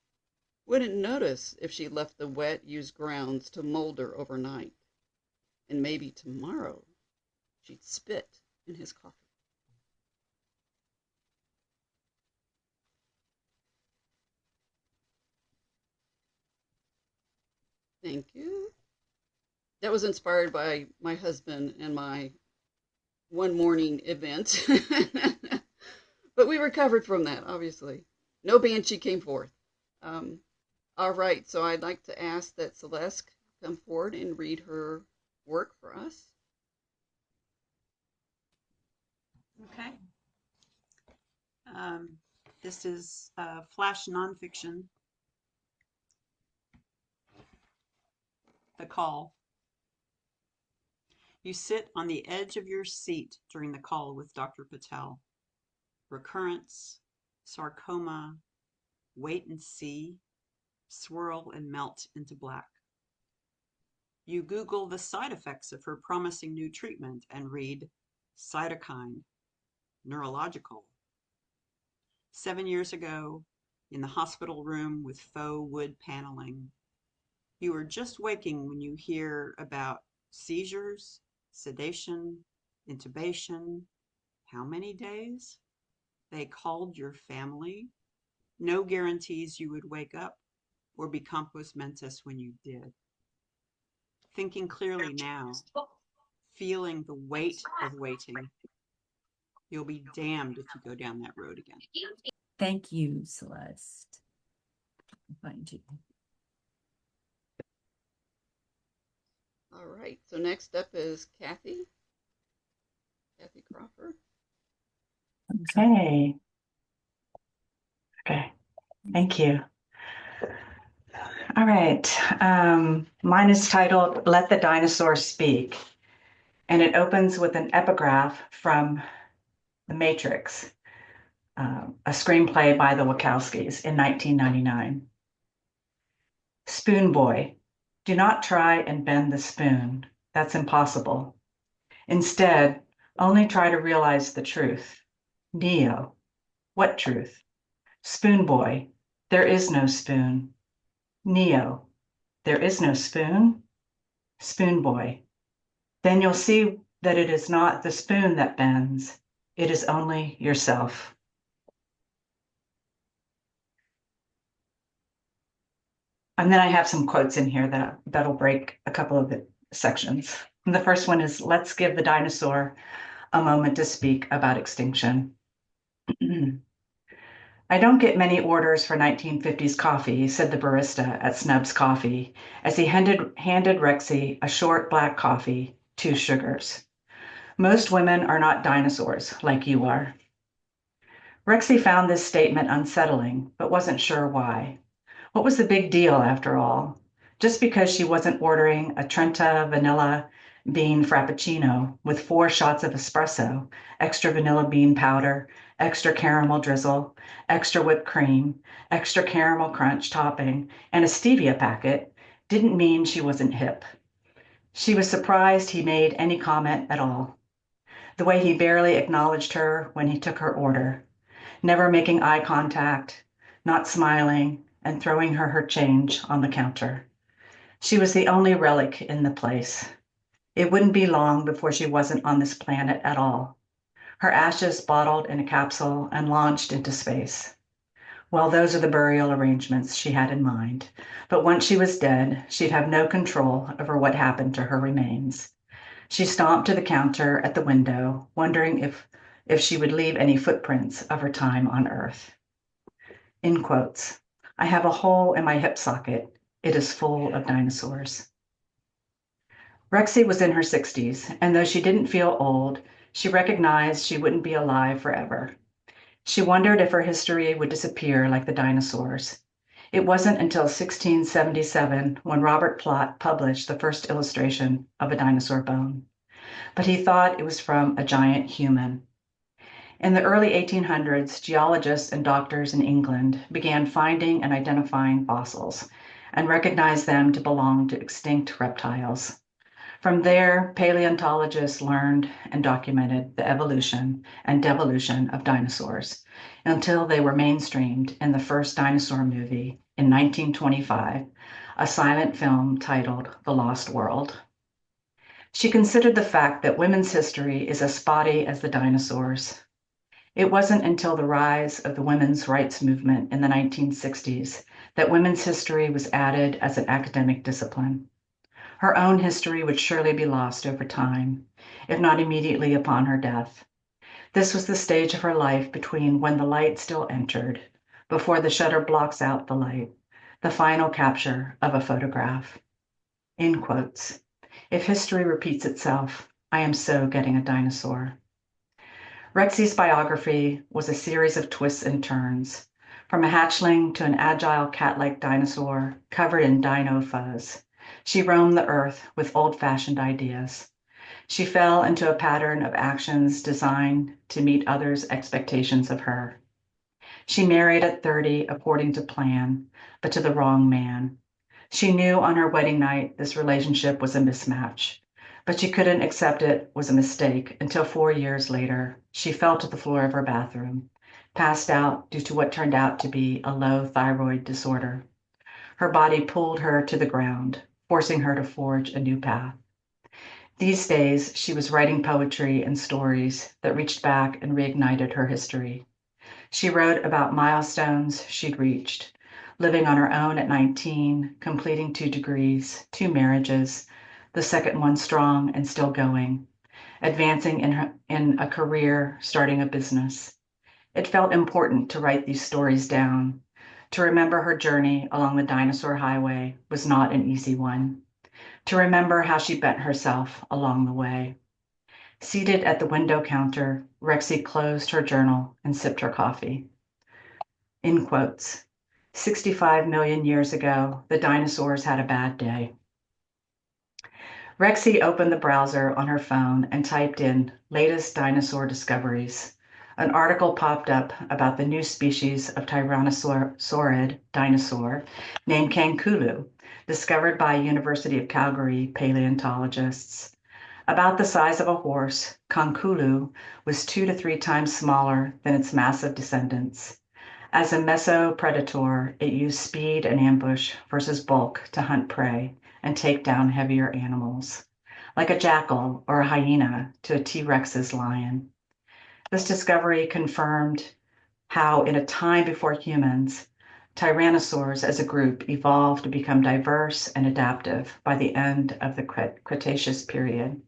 [SPEAKER 1] Wouldn't notice if she left the wet, used grounds to molder overnight. And maybe tomorrow she'd spit in his coffee. Thank you. That was inspired by my husband and my one morning event. But we recovered from that, obviously. No banshee came forth. All right, so I'd like to ask that Celeste come forward and read her work for us.
[SPEAKER 11] Okay. This is flash nonfiction. The Call. You sit on the edge of your seat during the call with Dr. Patel. Recurrence, sarcoma, wait and see, swirl and melt into black. You Google the side effects of her promising new treatment and read cytokine, neurological. 7 years ago, in the hospital room with faux wood paneling, you were just waking when you hear about seizures, sedation, intubation. How many days? They called your family. No guarantees you would wake up or be compos mentis when you did. Thinking clearly now, feeling the weight of waiting. You'll be damned if you go down that road again.
[SPEAKER 12] Thank you, Celeste. I'll find you.
[SPEAKER 1] All right, so next up is Kathy Crawford.
[SPEAKER 13] Okay. Thank you. All right. Mine is titled Let the Dinosaur Speak. and it opens with an epigraph from The Matrix, a screenplay by the Wachowskis in 1999. Spoon boy, do not try and bend the spoon. That's impossible. Instead, only try to realize the truth. Neo, what truth? Spoon boy, there is no spoon. Neo, there is no spoon. Spoon boy, then you'll see that it is not the spoon that bends. It is only yourself. And then I have some quotes in here that'll break a couple of the sections. And the first one is, let's give the dinosaur a moment to speak about extinction. I don't get many orders for 1950s coffee, said the barista at Snub's Coffee, as he handed Rexy a short black coffee, 2 sugars. Most women are not dinosaurs like you are. Rexy found this statement unsettling, but wasn't sure why. What was the big deal, after all? Just because she wasn't ordering a Trenta vanilla bean frappuccino with 4 shots of espresso, extra vanilla bean powder, extra caramel drizzle, extra whipped cream, extra caramel crunch topping, and a stevia packet, didn't mean she wasn't hip. She was surprised he made any comment at all. The way he barely acknowledged her when he took her order, never making eye contact, not smiling, and throwing her change on the counter. She was the only relic in the place. It wouldn't be long before she wasn't on this planet at all. Her ashes bottled in a capsule and launched into space. Well, those are the burial arrangements she had in mind. But once she was dead, she'd have no control over what happened to her remains. She stomped to the counter at the window, wondering if she would leave any footprints of her time on Earth. In quotes, I have a hole in my hip socket. It is full of dinosaurs. Rexy was in her 60s, and though she didn't feel old, she recognized she wouldn't be alive forever. She wondered if her history would disappear like the dinosaurs. It wasn't until 1677 when Robert Plot published the first illustration of a dinosaur bone. But he thought it was from a giant human. In the early 1800s, geologists and doctors in England began finding and identifying fossils and recognized them to belong to extinct reptiles. From there, paleontologists learned and documented the evolution and devolution of dinosaurs until they were mainstreamed in the first dinosaur movie in 1925, a silent film titled The Lost World. She considered the fact that women's history is as spotty as the dinosaurs. It wasn't until the rise of the women's rights movement in the 1960s that women's history was added as an academic discipline. Her own history would surely be lost over time, if not immediately upon her death. This was the stage of her life between when the light still entered, before the shutter blocks out the light, the final capture of a photograph. In quotes, if history repeats itself, I am so getting a dinosaur. Rexy's biography was a series of twists and turns, from a hatchling to an agile cat-like dinosaur covered in dino fuzz. She roamed the earth with old-fashioned ideas. She fell into a pattern of actions designed to meet others' expectations of her. She married at 30 according to plan, but to the wrong man. She knew on her wedding night this relationship was a mismatch, but she couldn't accept it was a mistake until 4 years later, she fell to the floor of her bathroom, passed out due to what turned out to be a low thyroid disorder. Her body pulled her to the ground, forcing her to forge a new path. These days, she was writing poetry and stories that reached back and reignited her history. She wrote about milestones she'd reached, living on her own at 19, completing 2 degrees, 2 marriages, the second one strong and still going, advancing in a career, starting a business. It felt important to write these stories down. To remember her journey along the dinosaur highway was not an easy one. To remember how she bent herself along the way. Seated at the window counter, Rexy closed her journal and sipped her coffee. In quotes, 65 million years ago, the dinosaurs had a bad day. Rexy opened the browser on her phone and typed in latest dinosaur discoveries. An article popped up about the new species of tyrannosaurid dinosaur named Kankulu, discovered by University of Calgary paleontologists. About the size of a horse, Kankulu was 2 to 3 times smaller than its massive descendants. As a mesopredator, it used speed and ambush versus bulk to hunt prey and take down heavier animals, like a jackal or a hyena to a T-Rex's lion. This discovery confirmed how, in a time before humans, tyrannosaurs as a group evolved to become diverse and adaptive by the end of the Cretaceous period.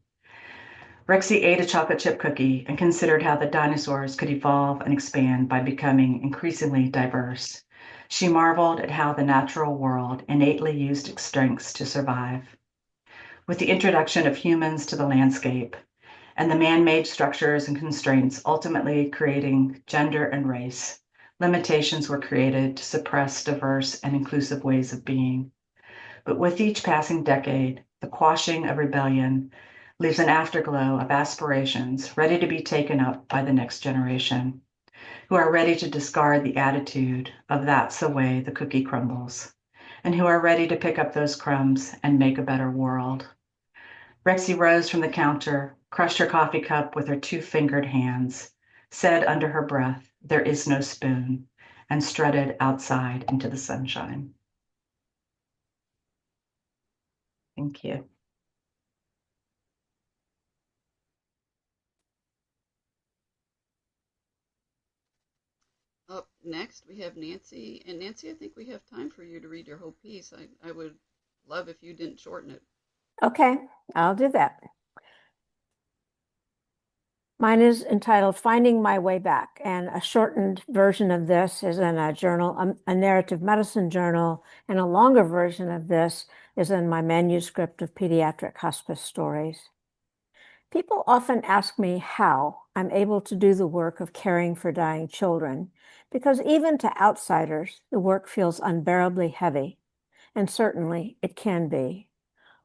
[SPEAKER 13] Rexy ate a chocolate chip cookie and considered how the dinosaurs could evolve and expand by becoming increasingly diverse. She marveled at how the natural world innately used its strengths to survive. With the introduction of humans to the landscape and the man-made structures and constraints ultimately creating gender and race, limitations were created to suppress diverse and inclusive ways of being. But with each passing decade, the quashing of rebellion leaves an afterglow of aspirations ready to be taken up by the next generation, who are ready to discard the attitude of that's the way the cookie crumbles, and who are ready to pick up those crumbs and make a better world. Rexy rose from the counter, crushed her coffee cup with her 2-fingered hands, said under her breath, "There is no spoon," and strutted outside into the sunshine. Thank you.
[SPEAKER 1] Up next, we have Nancy. And Nancy, I think we have time for you to read your whole piece. I would love if you didn't shorten it.
[SPEAKER 14] Okay, I'll do that. Mine is entitled Finding My Way Back, and a shortened version of this is in a journal, a narrative medicine journal, and a longer version of this is in my manuscript of pediatric hospice stories. People often ask me how I'm able to do the work of caring for dying children, because even to outsiders, the work feels unbearably heavy, and certainly it can be.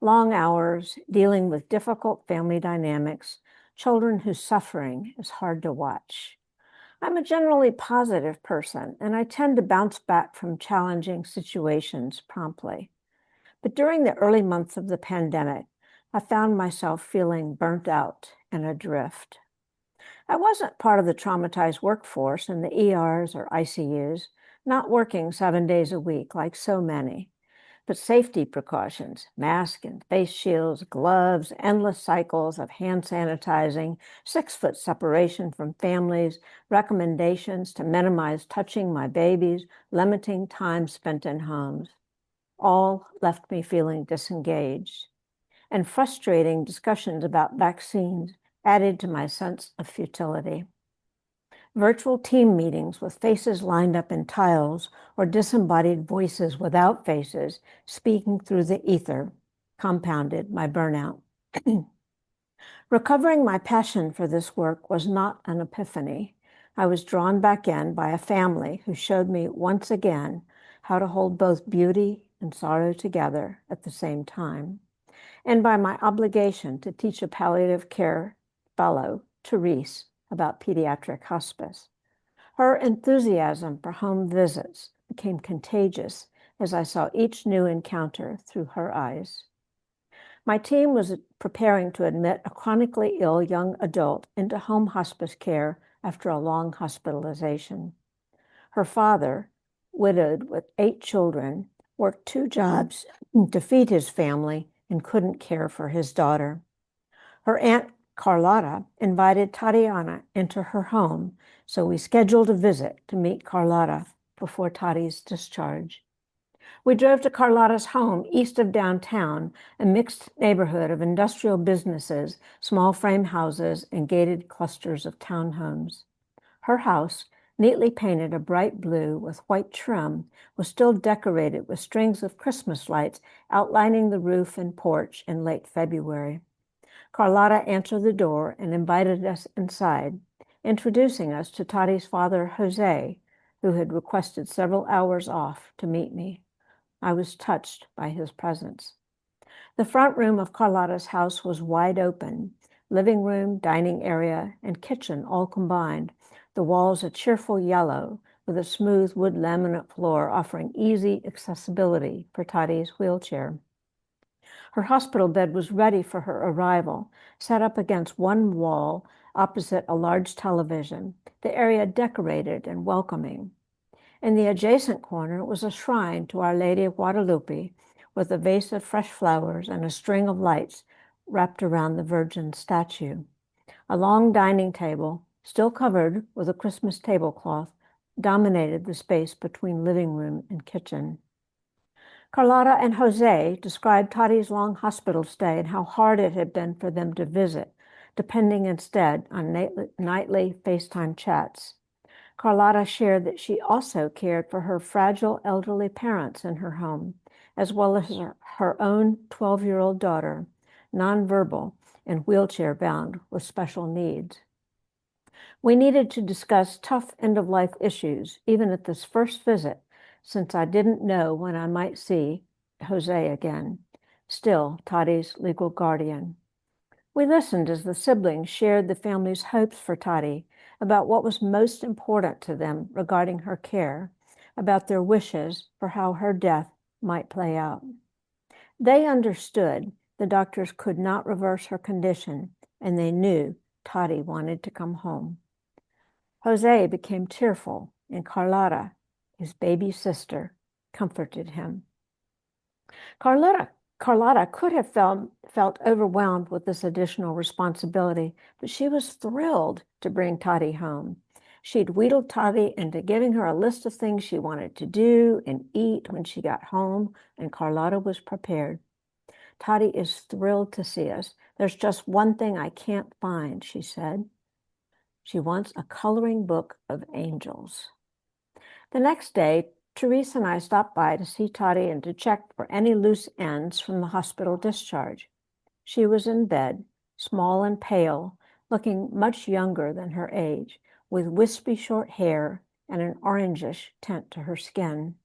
[SPEAKER 14] Long hours, dealing with difficult family dynamics, children whose suffering is hard to watch. I'm a generally positive person, and I tend to bounce back from challenging situations promptly. But during the early months of the pandemic, I found myself feeling burnt out and adrift. I wasn't part of the traumatized workforce in the ERs or ICUs, not working 7 days a week like so many. But safety precautions, masks and face shields, gloves, endless cycles of hand sanitizing, 6-foot separation from families, recommendations to minimize touching my babies, limiting time spent in homes, all left me feeling disengaged. And frustrating discussions about vaccines added to my sense of futility. Virtual team meetings with faces lined up in tiles or disembodied voices without faces speaking through the ether compounded my burnout. Recovering my passion for this work was not an epiphany. I was drawn back in by a family who showed me once again how to hold both beauty and sorrow together at the same time, and by my obligation to teach a palliative care fellow, Therese, about pediatric hospice. Her enthusiasm for home visits became contagious as I saw each new encounter through her eyes. My team was preparing to admit a chronically ill young adult into home hospice care after a long hospitalization. Her father, widowed with 8 children, worked 2 jobs to feed his family and couldn't care for his daughter. Her aunt Carlotta invited Tatiana into her home, so we scheduled a visit to meet Carlotta before Tati's discharge. We drove to Carlotta's home east of downtown, a mixed neighborhood of industrial businesses, small frame houses, and gated clusters of townhomes. Her house, neatly painted a bright blue with white trim, was still decorated with strings of Christmas lights outlining the roof and porch in late February. Carlotta answered the door and invited us inside, introducing us to Tati's father, Jose, who had requested several hours off to meet me. I was touched by his presence. The front room of Carlotta's house was wide open, living room, dining area, and kitchen all combined, the walls a cheerful yellow, with a smooth wood laminate floor offering easy accessibility for Toddy's wheelchair. Her hospital bed was ready for her arrival, set up against one wall opposite a large television, the area decorated and welcoming. In the adjacent corner was a shrine to Our Lady of Guadalupe, with a vase of fresh flowers and a string of lights wrapped around the Virgin statue. A long dining table, still covered with a Christmas tablecloth, dominated the space between living room and kitchen. Carlotta and Jose described Toddy's long hospital stay and how hard it had been for them to visit, depending instead on nightly FaceTime chats. Carlotta shared that she also cared for her fragile elderly parents in her home, as well as her own 12-year-old daughter, nonverbal and wheelchair-bound with special needs. We needed to discuss tough end-of-life issues, even at this first visit, since I didn't know when I might see Jose again, still Toddy's legal guardian. We listened as the siblings shared the family's hopes for Toddy, about what was most important to them regarding her care, about their wishes for how her death might play out. They understood the doctors could not reverse her condition, and they knew Toddy wanted to come home. Jose became tearful, and Carlotta, his baby sister, comforted him. Carlotta could have felt overwhelmed with this additional responsibility, but she was thrilled to bring Toddy home. She'd wheedled Toddy into giving her a list of things she wanted to do and eat when she got home, and Carlotta was prepared. Toddy is thrilled to see us. There's just one thing I can't find, she said. She wants a coloring book of angels. The next day, Teresa and I stopped by to see Toddy and to check for any loose ends from the hospital discharge. She was in bed, small and pale, looking much younger than her age, with wispy short hair and an orangish tint to her skin.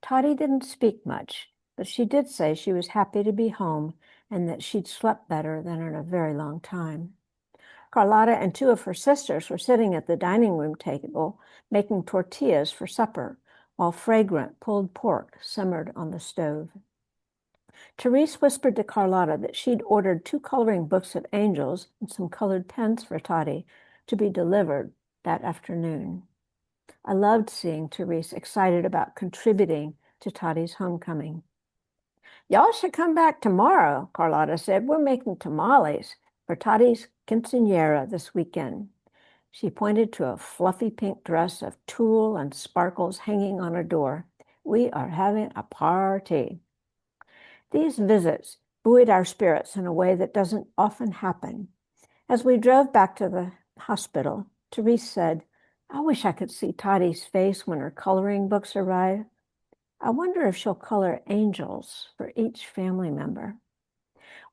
[SPEAKER 14] Toddy didn't speak much, but she did say she was happy to be home and that she'd slept better than in a very long time. Carlotta and two of her sisters were sitting at the dining room table making tortillas for supper, while fragrant pulled pork simmered on the stove. Therese whispered to Carlotta that she'd ordered 2 coloring books of angels and some colored pens for Toddy to be delivered that afternoon. I loved seeing Therese excited about contributing to Toddy's homecoming. Y'all should come back tomorrow, Carlotta said. We're making tamales for Toddy's quinceañera this weekend. She pointed to a fluffy pink dress of tulle and sparkles hanging on a door. We are having a party. These visits buoyed our spirits in a way that doesn't often happen. As we drove back to the hospital, Therese said, I wish I could see Toddy's face when her coloring books arrive. I wonder if she'll color angels for each family member.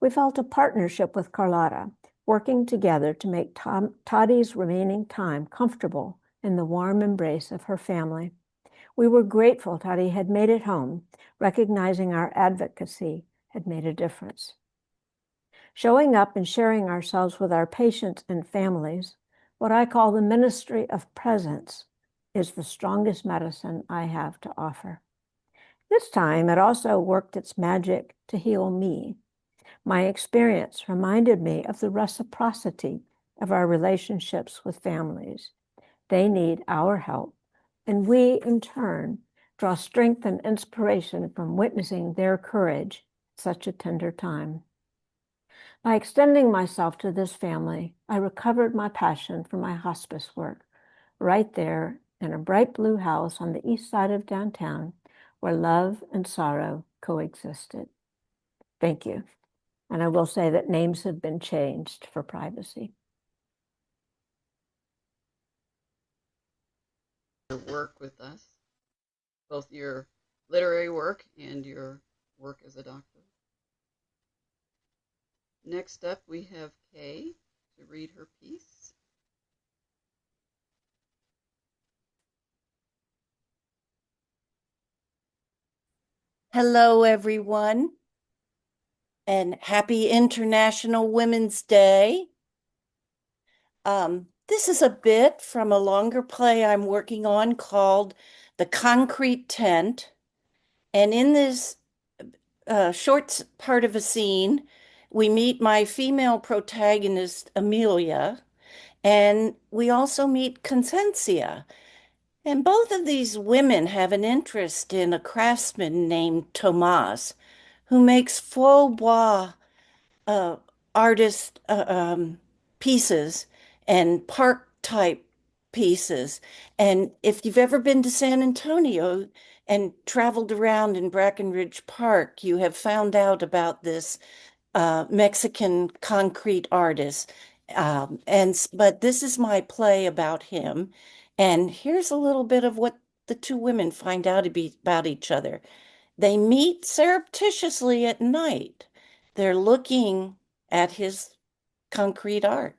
[SPEAKER 14] We felt a partnership with Carlotta, working together to make Toddy's remaining time comfortable in the warm embrace of her family. We were grateful Toddy had made it home, recognizing our advocacy had made a difference. Showing up and sharing ourselves with our patients and families, what I call the ministry of presence, is the strongest medicine I have to offer. This time, it also worked its magic to heal me. My experience reminded me of the reciprocity of our relationships with families. They need our help, and we, in turn, draw strength and inspiration from witnessing their courage at such a tender time. By extending myself to this family, I recovered my passion for my hospice work, right there in a bright blue house on the east side of downtown, where love and sorrow coexisted. Thank you. And I will say that names have been changed for privacy.
[SPEAKER 1] Your work with us, both your literary work and your work as a doctor. Next up, we have Kay to read her piece.
[SPEAKER 15] Hello, everyone.
[SPEAKER 8] and happy International Women's Day. This is a bit from a longer play I'm working on called The Concrete Tent. And in this short part of a scene, we meet my female protagonist, Amelia, and we also meet Consensia. And both of these women have an interest in a craftsman named Tomas, who makes faux bois artist pieces and park type pieces. And if you've ever been to San Antonio and traveled around in Brackenridge Park, you have found out about this Mexican concrete artist. But this is my play about him. And here's a little bit of what the two women find out about each other. They meet surreptitiously at night. They're looking at his concrete art.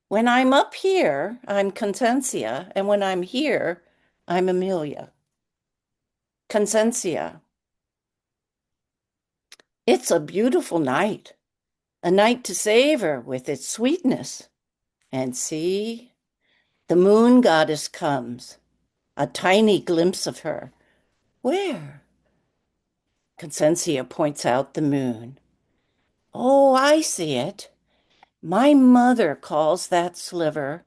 [SPEAKER 8] When I'm up here, I'm Consensia, and when I'm here, I'm Amelia. Consensia. It's a beautiful night, a night to savor with its sweetness. And see, the moon goddess comes, a tiny glimpse of her. Where? Consensia points out the moon. Oh, I see it. My mother calls that sliver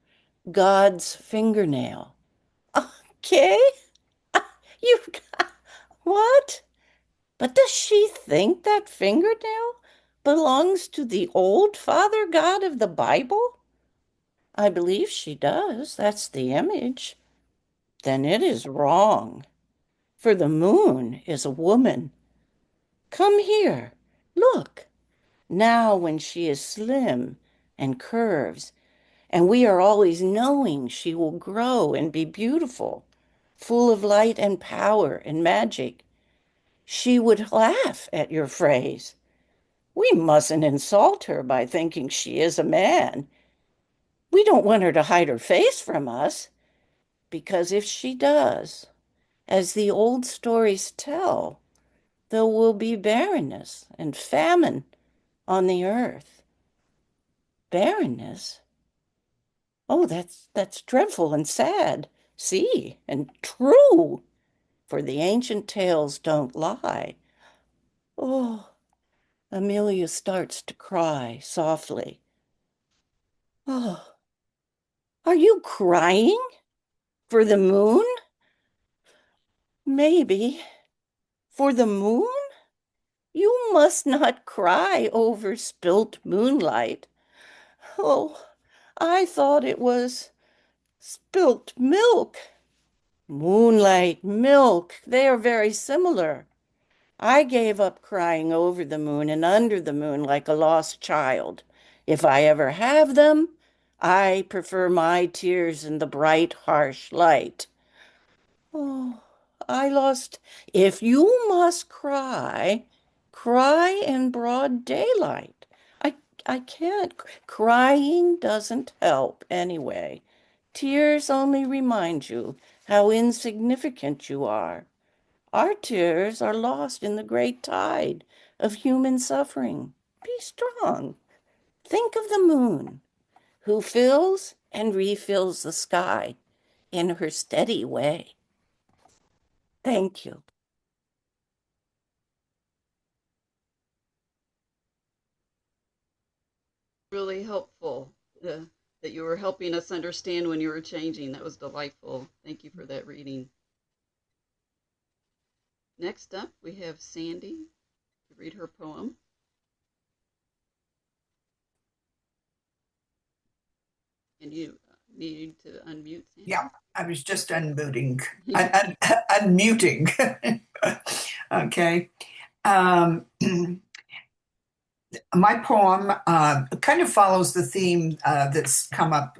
[SPEAKER 8] God's fingernail. Okay? You what? But does she think that fingernail belongs to the old Father God of the Bible? I believe she does. That's the image. Then it is wrong, for the moon is a woman. Come here. Look. Now when she is slim and curves, and we are always knowing she will grow and be beautiful, full of light and power and magic, she would laugh at your phrase. We mustn't insult her by thinking she is a man. We don't want her to hide her face from us, because if she does, as the old stories tell, there will be barrenness and famine on the earth. Barrenness? Oh, that's dreadful and sad. See, and true, for the ancient tales don't lie. Oh, Amelia starts to cry softly. Oh, are you crying? For the moon? Maybe. For the moon? You must not cry over spilt moonlight. Oh, I thought it was spilt milk. Moonlight, milk, they are very similar. I gave up crying over the moon and under the moon like a lost child. If I ever have them, I prefer my tears in the bright, harsh light. Oh, I lost. If you must cry, cry in broad daylight. I can't. Crying doesn't help anyway. Tears only remind you how insignificant you are. Our tears are lost in the great tide of human suffering. Be strong. Think of the moon, who fills and refills the sky in her steady way. Thank you.
[SPEAKER 1] Really helpful that you were helping us understand when you were changing. That was delightful. Thank you for that reading. Next up, we have Sandy to read her poem. And you need to unmute, Sandy.
[SPEAKER 15] Yeah, I was just unmuting. Unmuting. Okay. My poem kind of follows the theme that's come up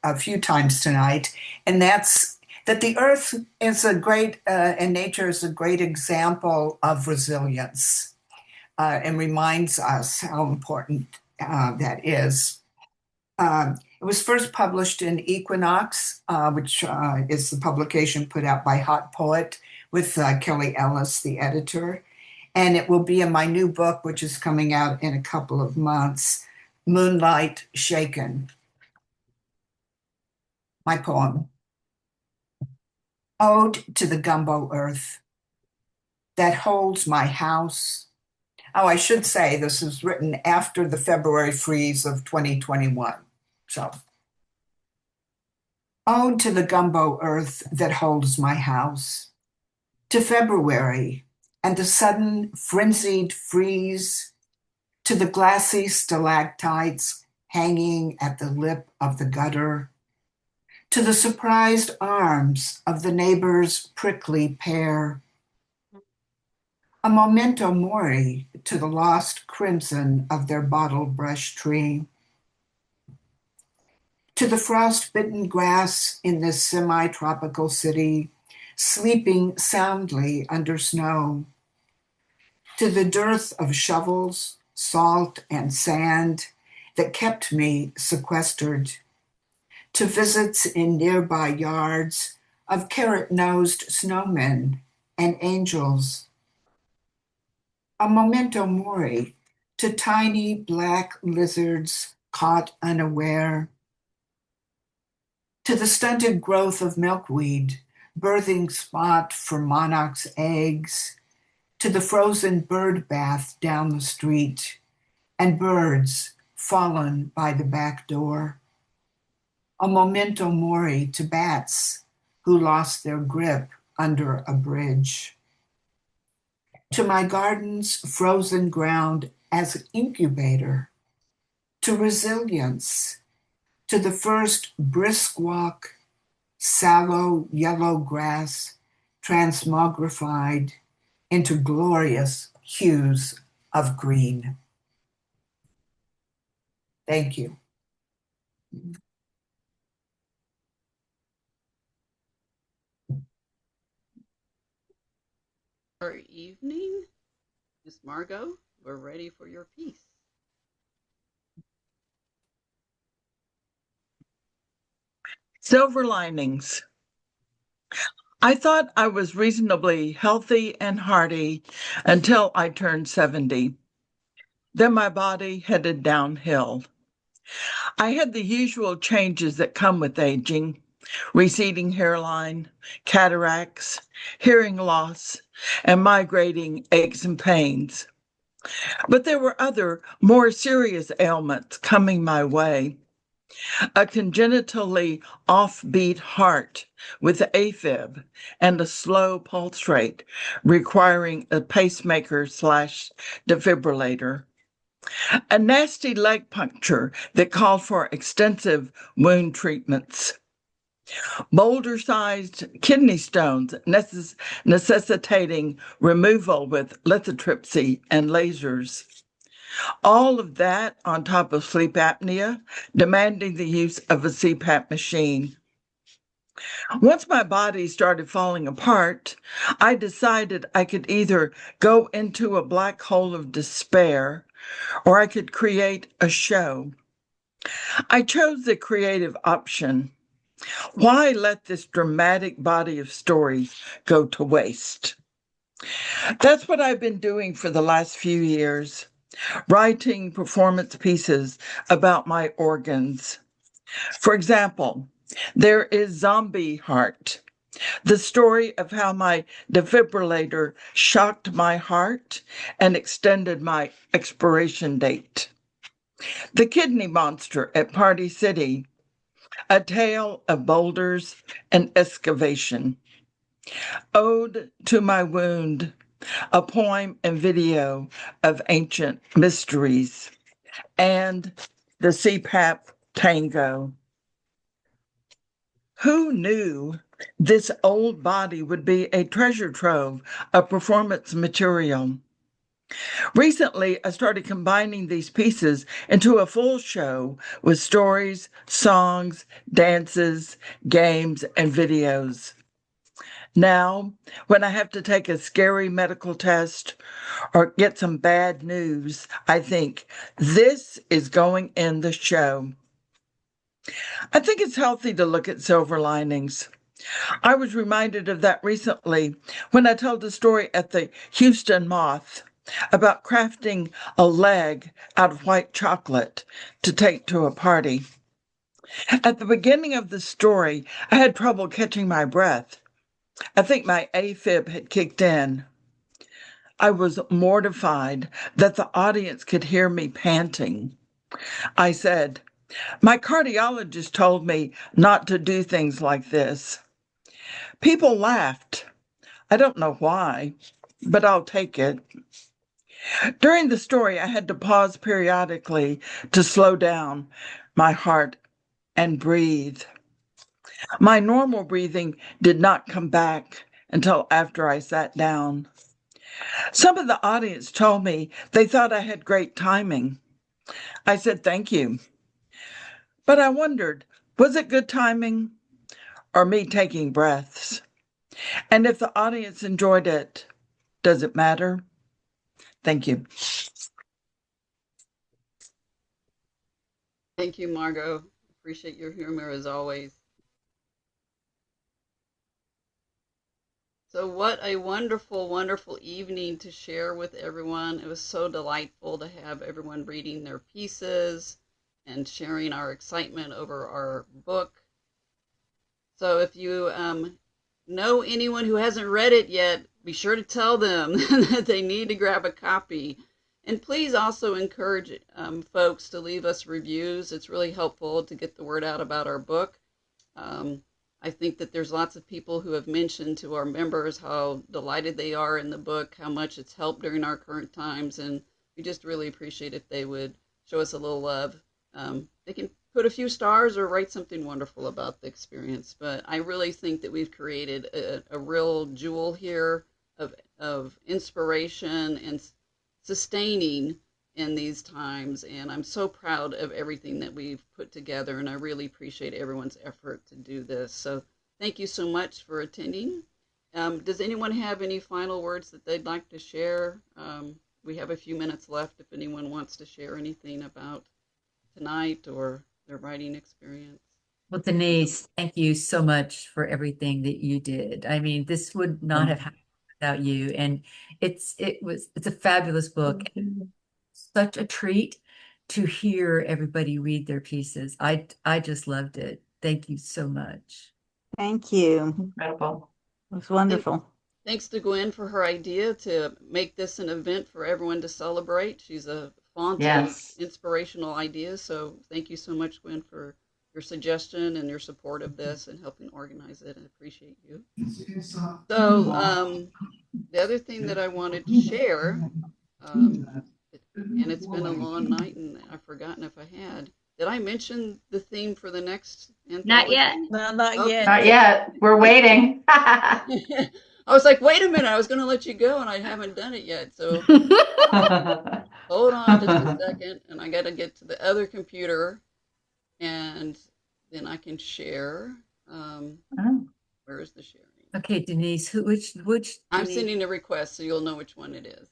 [SPEAKER 15] a few times tonight, and that's that the earth is a great, and nature is a great example of resilience, and reminds us how important that is. It was first published in Equinox, which is the publication put out by Hot Poet with Kelly Ellis, the editor. and it will be in my new book, which is coming out in a couple of months, Moonlight Shaken. My poem. Ode to the Gumbo Earth that holds my house. Oh, I should say this was written after the February freeze of 2021. So, ode to the Gumbo Earth that holds my house, to February and the sudden frenzied freeze, to the glassy stalactites hanging at the lip of the gutter, to the surprised arms of the neighbor's prickly pear, a memento mori to the lost crimson of their bottle brush tree, to the frost-bitten grass in this semi-tropical city, sleeping soundly under snow, to the dearth of shovels, salt, and sand that kept me sequestered, to visits in nearby yards of carrot-nosed snowmen and angels, a memento mori to tiny black lizards caught unaware, to the stunted growth of milkweed, birthing spot for monarch's eggs, to the frozen bird bath down the street, and birds fallen by the back door, a memento mori to bats who lost their grip under a bridge, to my garden's frozen ground as incubator, to resilience, to the first brisk walk, sallow yellow grass transmogrified into glorious hues of green. Thank you.
[SPEAKER 1] Our evening, Miss Margot, we're ready for your piece.
[SPEAKER 16] Silver linings. I thought I was reasonably healthy and hearty until I turned 70. Then my body headed downhill. I had the usual changes that come with aging: receding hairline, cataracts, hearing loss, and migrating aches and pains. But there were other, more serious ailments coming my way. A congenitally offbeat heart with AFib and a slow pulse rate requiring a pacemaker/defibrillator. A nasty leg puncture that called for extensive wound treatments. Boulder-sized kidney stones necessitating removal with lithotripsy and lasers. All of that on top of sleep apnea, demanding the use of a CPAP machine. Once my body started falling apart, I decided I could either go into a black hole of despair or I could create a show. I chose the creative option. Why let this dramatic body of stories go to waste? That's what I've been doing for the last few years. Writing performance pieces about my organs. For example, there is Zombie Heart, the story of how my defibrillator shocked my heart and extended my expiration date. The Kidney Monster at Party City, a tale of boulders and excavation. Ode to My Wound, a poem and video of ancient mysteries, and the CPAP Tango. Who knew this old body would be a treasure trove of performance material? Recently, I started combining these pieces into a full show with stories, songs, dances, games, and videos. Now, when I have to take a scary medical test or get some bad news, I think, this is going in the show. I think it's healthy to look at silver linings. I was reminded of that recently when I told a story at the Houston Moth about crafting a leg out of white chocolate to take to a party. At the beginning of the story, I had trouble catching my breath. I think my AFib had kicked in. I was mortified that the audience could hear me panting. I said, "My cardiologist told me not to do things like this." People laughed. I don't know why, but I'll take it. During the story, I had to pause periodically to slow down my heart and breathe. My normal breathing did not come back until after I sat down. Some of the audience told me they thought I had great timing. I said thank you. But I wondered, was it good timing or me taking breaths? And if the audience enjoyed it, does it matter? Thank you.
[SPEAKER 1] Thank you, Margot. Appreciate your humor as always. So what a wonderful, wonderful evening to share with everyone. It was so delightful to have everyone reading their pieces and sharing our excitement over our book. So if you know anyone who hasn't read it yet, be sure to tell them that they need to grab a copy. And please also encourage folks to leave us reviews. It's really helpful to get the word out about our book. I think that there's lots of people who have mentioned to our members how delighted they are in the book, how much it's helped during our current times, and we just really appreciate if they would show us a little love. They can put a few stars or write something wonderful about the experience, but I really think that we've created a real jewel here of inspiration and sustaining in these times, and I'm so proud of everything that we've put together, and I really appreciate everyone's effort to do this. So thank you so much for attending. Does anyone have any final words that they'd like to share? We have a few minutes left if anyone wants to share anything about tonight or their writing experience.
[SPEAKER 12] Well, Denise, thank you so much for everything that you did. I mean, this would not have happened without you. And it's a fabulous book. Such a treat to hear everybody read their pieces. I just loved it. Thank you so much.
[SPEAKER 7] Thank you.
[SPEAKER 13] Incredible.
[SPEAKER 7] It was wonderful.
[SPEAKER 1] Thanks to Gwen for her idea to make this an event for everyone to celebrate. She's a font of inspirational ideas. So thank you so much, Gwen, for your suggestion and your support of this and helping organize it. I appreciate you. So the other thing that I wanted to share, and it's been a long night and I've forgotten if I had. Did I mention the theme for the next anthology?
[SPEAKER 2] Not yet.
[SPEAKER 6] No, not
[SPEAKER 1] Okay.
[SPEAKER 6] yet.
[SPEAKER 13] Not yet. We're waiting.
[SPEAKER 1] I was like, wait a minute, I was going to let you go and I haven't done it yet. So hold on just a second. And I got to get to the other computer and then I can share. Where is the sharing?
[SPEAKER 12] Okay, Denise, which
[SPEAKER 1] I'm
[SPEAKER 12] Denise?
[SPEAKER 1] sending a request so you'll know which one it is.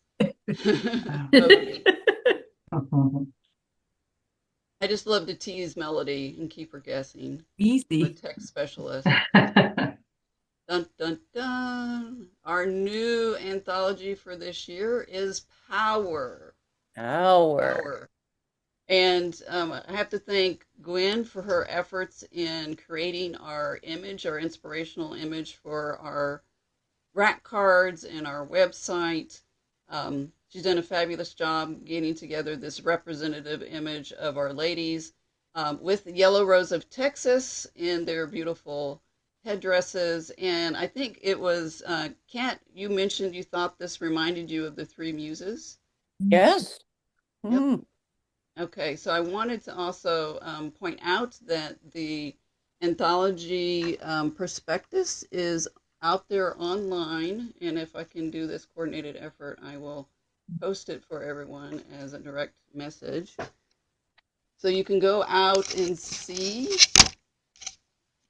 [SPEAKER 1] I just love to tease Melody and keep her guessing.
[SPEAKER 12] Easy.
[SPEAKER 1] I'm a tech specialist. Dun, dun, dun. Our new anthology for this year is Power. Power. And I have to thank Gwen for her efforts in creating our image, our inspirational image for our rack cards and our website. She's done a fabulous job getting together this representative image of Our Ladies with the Yellow Rose of Texas in their beautiful headdresses. And I think it was, Kat, you mentioned you thought this reminded you of the Three Muses.
[SPEAKER 17] Yes.
[SPEAKER 1] Yep. Okay, so I wanted to also point out that the anthology prospectus is out there online, and if I can do this coordinated effort, I will post it for everyone as a direct message. So you can go out and see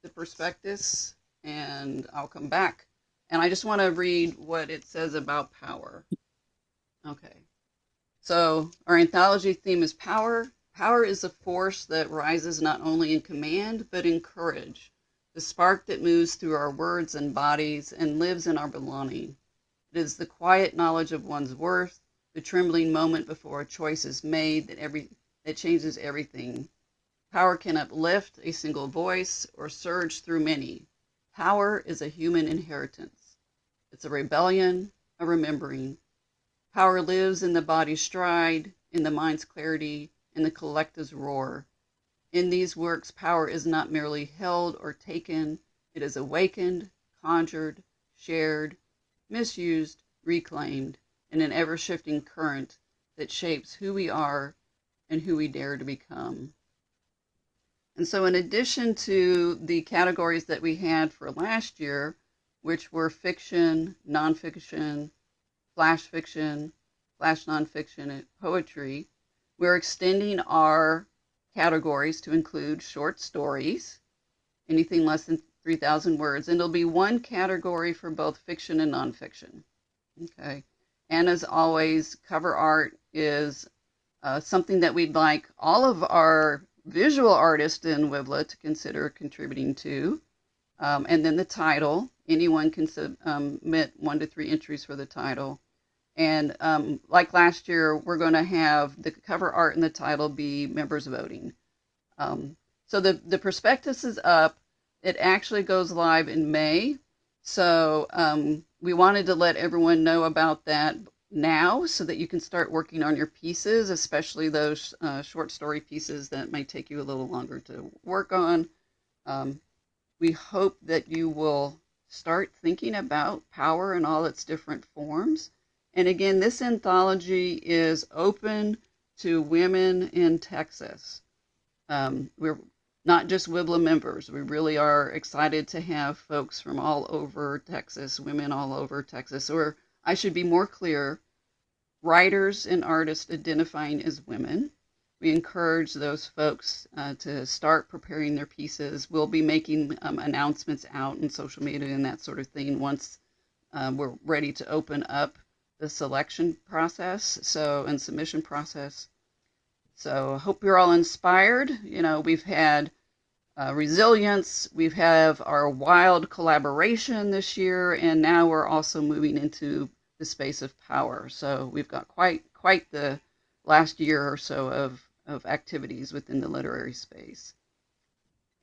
[SPEAKER 1] the prospectus, and I'll come back. And I just want to read what it says about power. Okay. So our anthology theme is power. Power is a force that rises not only in command, but in courage. the spark that moves through our words and bodies and lives in our belonging. It is the quiet knowledge of one's worth, the trembling moment before a choice is made that changes everything. Power can uplift a single voice or surge through many. Power is a human inheritance. It's a rebellion, a remembering. Power lives in the body's stride, in the mind's clarity, in the collective's roar. In these works, power is not merely held or taken, it is awakened, conjured, shared, misused, reclaimed, in an ever-shifting current that shapes who we are and who we dare to become. And so in addition to the categories that we had for last year, which were fiction, nonfiction, flash nonfiction, and poetry, we're extending our categories to include short stories, anything less than 3,000 words, and it'll be one category for both fiction and nonfiction. Okay. And as always, cover art is something that we'd like all of our visual artists in WIBLA to consider contributing to. And then the title, anyone can submit 1 to 3 entries for the title. And like last year, we're going to have the cover art and the title be members voting. So the prospectus is up. It actually goes live in May. So we wanted to let everyone know about that now so that you can start working on your pieces, especially those short story pieces that might take you a little longer to work on. We hope that you will start thinking about power in all its different forms. And again, this anthology is open to women in Texas. We're not just WIBLA members. We really are excited to have folks from all over Texas, women all over Texas, or I should be more clear, writers and artists identifying as women. We encourage those folks to start preparing their pieces. We'll be making announcements out in social media and that sort of thing once we're ready to open up the selection process and submission process. So I hope you're all inspired. You know, we've had resilience, we've had our wild collaboration this year, and now we're also moving into the space of power. So we've got quite the last year or so of activities within the literary space.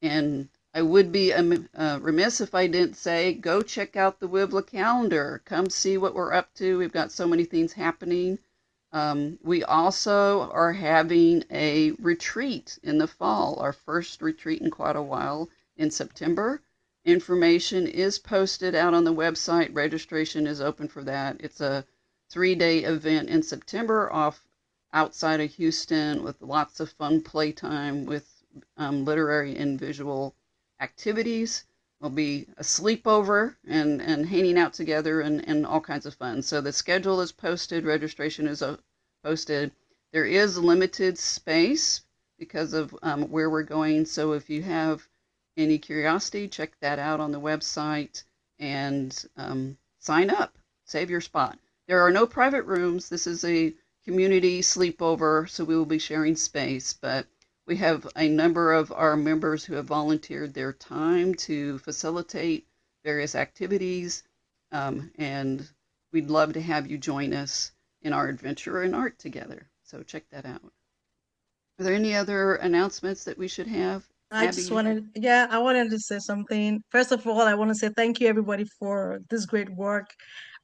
[SPEAKER 1] And I would be remiss if I didn't say, go check out the WIBLA calendar. Come see what we're up to. We've got so many things happening. We also are having a retreat in the fall, our first retreat in quite a while in September. Information is posted out on the website. Registration is open for that. It's a 3-day event in September outside of Houston with lots of fun playtime with literary and visual activities. There'll be a sleepover and hanging out together and all kinds of fun. So the schedule is posted, registration is posted. There is limited space because of where we're going. So if you have any curiosity, check that out on the website and sign up, save your spot. There are no private rooms. This is a community sleepover, so we will be sharing space, but we have a number of our members who have volunteered their time to facilitate various activities, and we'd love to have you join us in our adventure in art together. So check that out. Are there any other announcements that we should have?
[SPEAKER 6] I
[SPEAKER 1] Abby,
[SPEAKER 6] just wanted, yeah, I wanted to say something. First of all, I want to say thank you everybody for this great work.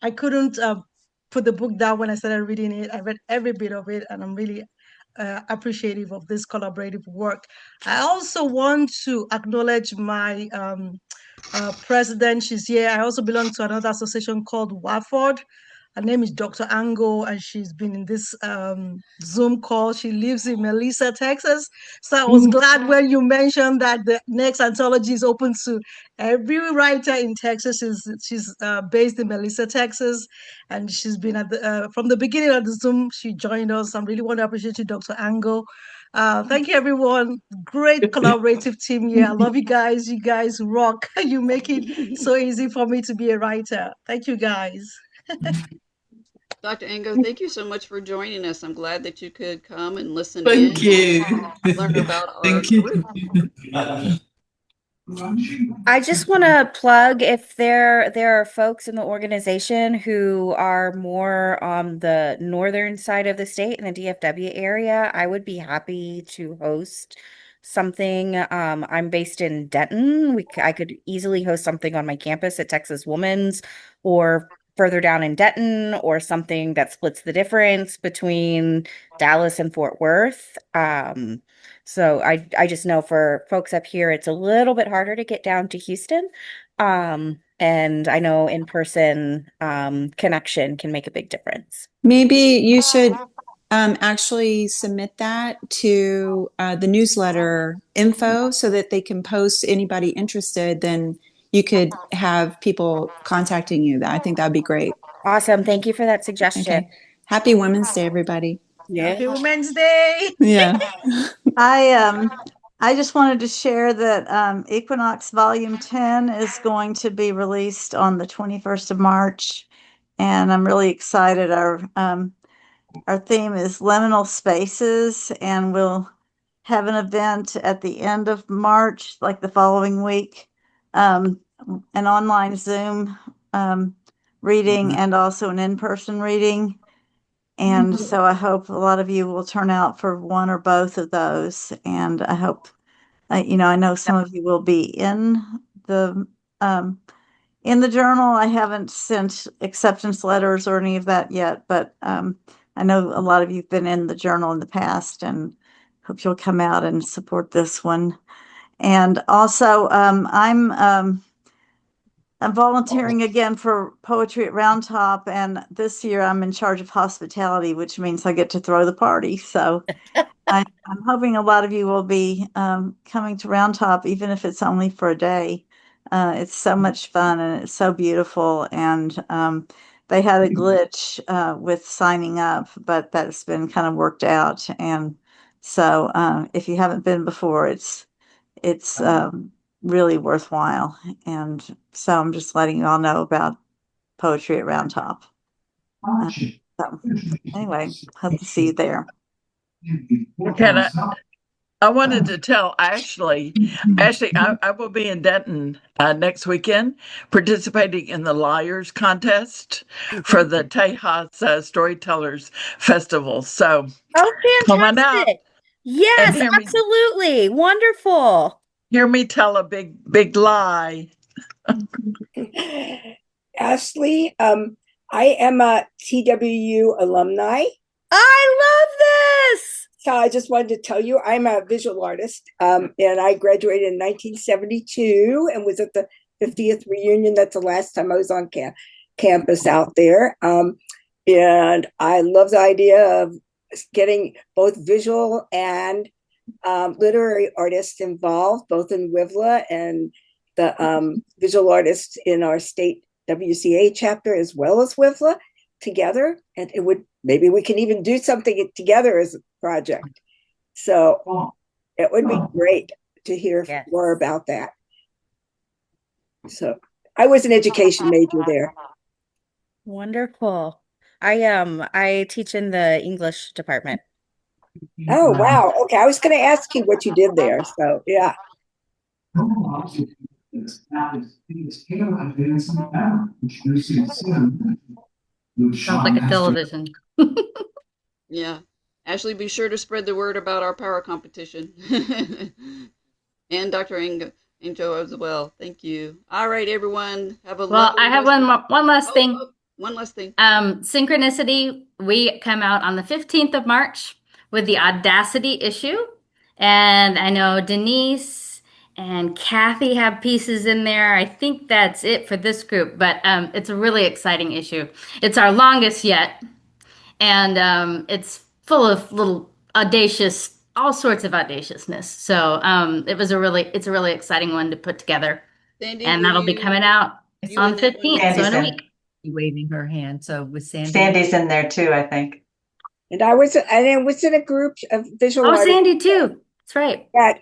[SPEAKER 6] I couldn't put the book down when I started reading it. I read every bit of it, and I'm really appreciative of this collaborative work. I also want to acknowledge my president. She's here. I also belong to another association called WAFORD. Her name is Dr. Ango, and she's been in this Zoom call. She lives in Melissa, Texas. So I was glad when you mentioned that the next anthology is open to every writer in Texas. She's based in Melissa, Texas, and she's been at from the beginning of the Zoom. She joined us. I really want to appreciate you, Dr. Ango. Thank you, everyone. Great collaborative team here. I love you guys. You guys rock. You make it so easy for me to be a writer. Thank you, guys.
[SPEAKER 1] Dr. Ango, thank you so much for joining us. I'm glad that you could come and listen
[SPEAKER 17] Thank
[SPEAKER 1] in
[SPEAKER 17] you.
[SPEAKER 1] and learn about our
[SPEAKER 17] Thank you.
[SPEAKER 1] group.
[SPEAKER 8] I just want to plug if there are folks in the organization who are more on the northern side of the state in the DFW area, I would be happy to host something. I'm based in Denton. I could easily host something on my campus at Texas Woman's or further down in Denton or something that splits the difference between Dallas and Fort Worth. So I just know for folks up here, it's a little bit harder to get down to Houston. And I know in-person connection can make a big difference.
[SPEAKER 17] Maybe you should actually submit that to the newsletter info so that they can post anybody interested. Then you could have people contacting you. I think that'd be great.
[SPEAKER 8] Awesome. Thank you for that suggestion.
[SPEAKER 17] Okay. Happy Women's Day, everybody.
[SPEAKER 6] Happy Women's Day.
[SPEAKER 17] Yeah.
[SPEAKER 7] I just wanted to share that Equinox Volume 10 is going to be released on the 21st of March, and I'm really excited. Our theme is liminal spaces, and we'll have an event at the end of March, like the following week, an online Zoom reading and also an in-person reading. And so I hope a lot of you will turn out for one or both of those. And I hope, I know some of you will be in the journal. I haven't sent acceptance letters or any of that yet, but I know a lot of you've been in the journal in the past, and hope you'll come out and support this one. And also, I'm volunteering again for poetry at Round Top, and this year I'm in charge of hospitality, which means I get to throw the party. So I'm hoping a lot of you will be coming to Round Top, even if it's only for a day. It's so much fun and it's so beautiful. And they had a glitch with signing up, but that's been kind of worked out. And so if you haven't been before, it's really worthwhile. And so I'm just letting you all know about poetry at Round Top. So anyway, hope to see you there.
[SPEAKER 16] Can I wanted to tell Ashley, I will be in Denton next weekend participating in the Liars contest for the Tejas Storytellers Festival. So, come on out.
[SPEAKER 8] Fantastic. Yes, absolutely. Wonderful.
[SPEAKER 16] Hear me tell a big lie.
[SPEAKER 18] Ashley, I am a TWU alumni.
[SPEAKER 8] I love this.
[SPEAKER 18] So I just wanted to tell you, I'm a visual artist, and I graduated in 1972 and was at the 50th reunion. That's the last time I was on campus out there. And I love the idea of getting both visual and literary artists involved, both in WIVLA and the visual artists in our state WCA chapter, as well as WIVLA together. And maybe we can even do something together as a project. So it would be great to hear more about that. So I was an education major there.
[SPEAKER 8] Wonderful. I teach in the English department.
[SPEAKER 18] Oh, wow. Okay. I was going to ask you what you did there. So, yeah.
[SPEAKER 2] Sounds like a television.
[SPEAKER 1] Yeah. Ashley, be sure to spread the word about our power competition. And Dr. Angel as well. Thank you. All right, everyone. Have a
[SPEAKER 2] Well, I have one last thing.
[SPEAKER 1] One last thing.
[SPEAKER 2] Synchronicity, we come out on the 15th of March with the Audacity issue. And I know Denise and Kathy have pieces in there. I think that's it for this group, but it's a really exciting issue. It's our longest yet. And it's full of little audacious, all sorts of audaciousness. So it's a really exciting one to put together.
[SPEAKER 1] Sandy,
[SPEAKER 2] and that'll be coming out on the 15th, so in a week.
[SPEAKER 12] Waving her hand. So with Sandy.
[SPEAKER 13] Sandy's in there too, I think.
[SPEAKER 18] And I was in a group of visual artists.
[SPEAKER 2] Sandy too. That's right.
[SPEAKER 18] That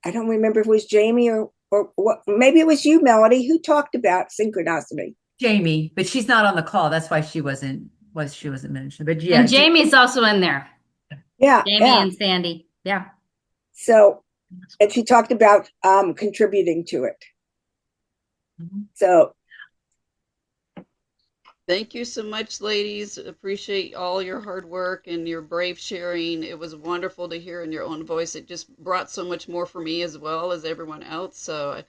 [SPEAKER 18] I don't remember if it was Jamie or what, maybe it was you, Melody, who talked about synchronicity.
[SPEAKER 12] Jamie, but she's not on the call. That's why she wasn't mentioned. But yeah,
[SPEAKER 2] and Jamie's also in there.
[SPEAKER 18] Yeah,
[SPEAKER 2] Jamie and Sandy. Yeah.
[SPEAKER 18] So And she talked about contributing to it. So
[SPEAKER 1] thank you so much, ladies. Appreciate all your hard work and your brave sharing. It was wonderful to hear in your own voice. It just brought so much more for me as well as everyone else. So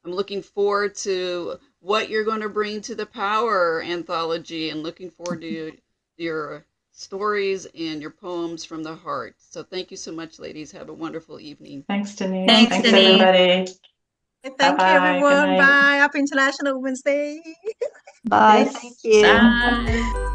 [SPEAKER 1] I'm looking forward to what you're going to bring to the Power anthology, and looking forward to your stories and your poems from the heart. So thank you so much, ladies. Have a wonderful evening.
[SPEAKER 13] Thanks, Denise.
[SPEAKER 2] Thanks,
[SPEAKER 13] Thanks,
[SPEAKER 2] Denise.
[SPEAKER 13] everybody.
[SPEAKER 6] Thank you,
[SPEAKER 13] Bye-bye. Good
[SPEAKER 6] everyone.
[SPEAKER 13] night.
[SPEAKER 6] Bye. Happy International Women's Day.
[SPEAKER 7] Bye.
[SPEAKER 18] yes.
[SPEAKER 7] Thank you.
[SPEAKER 2] Bye.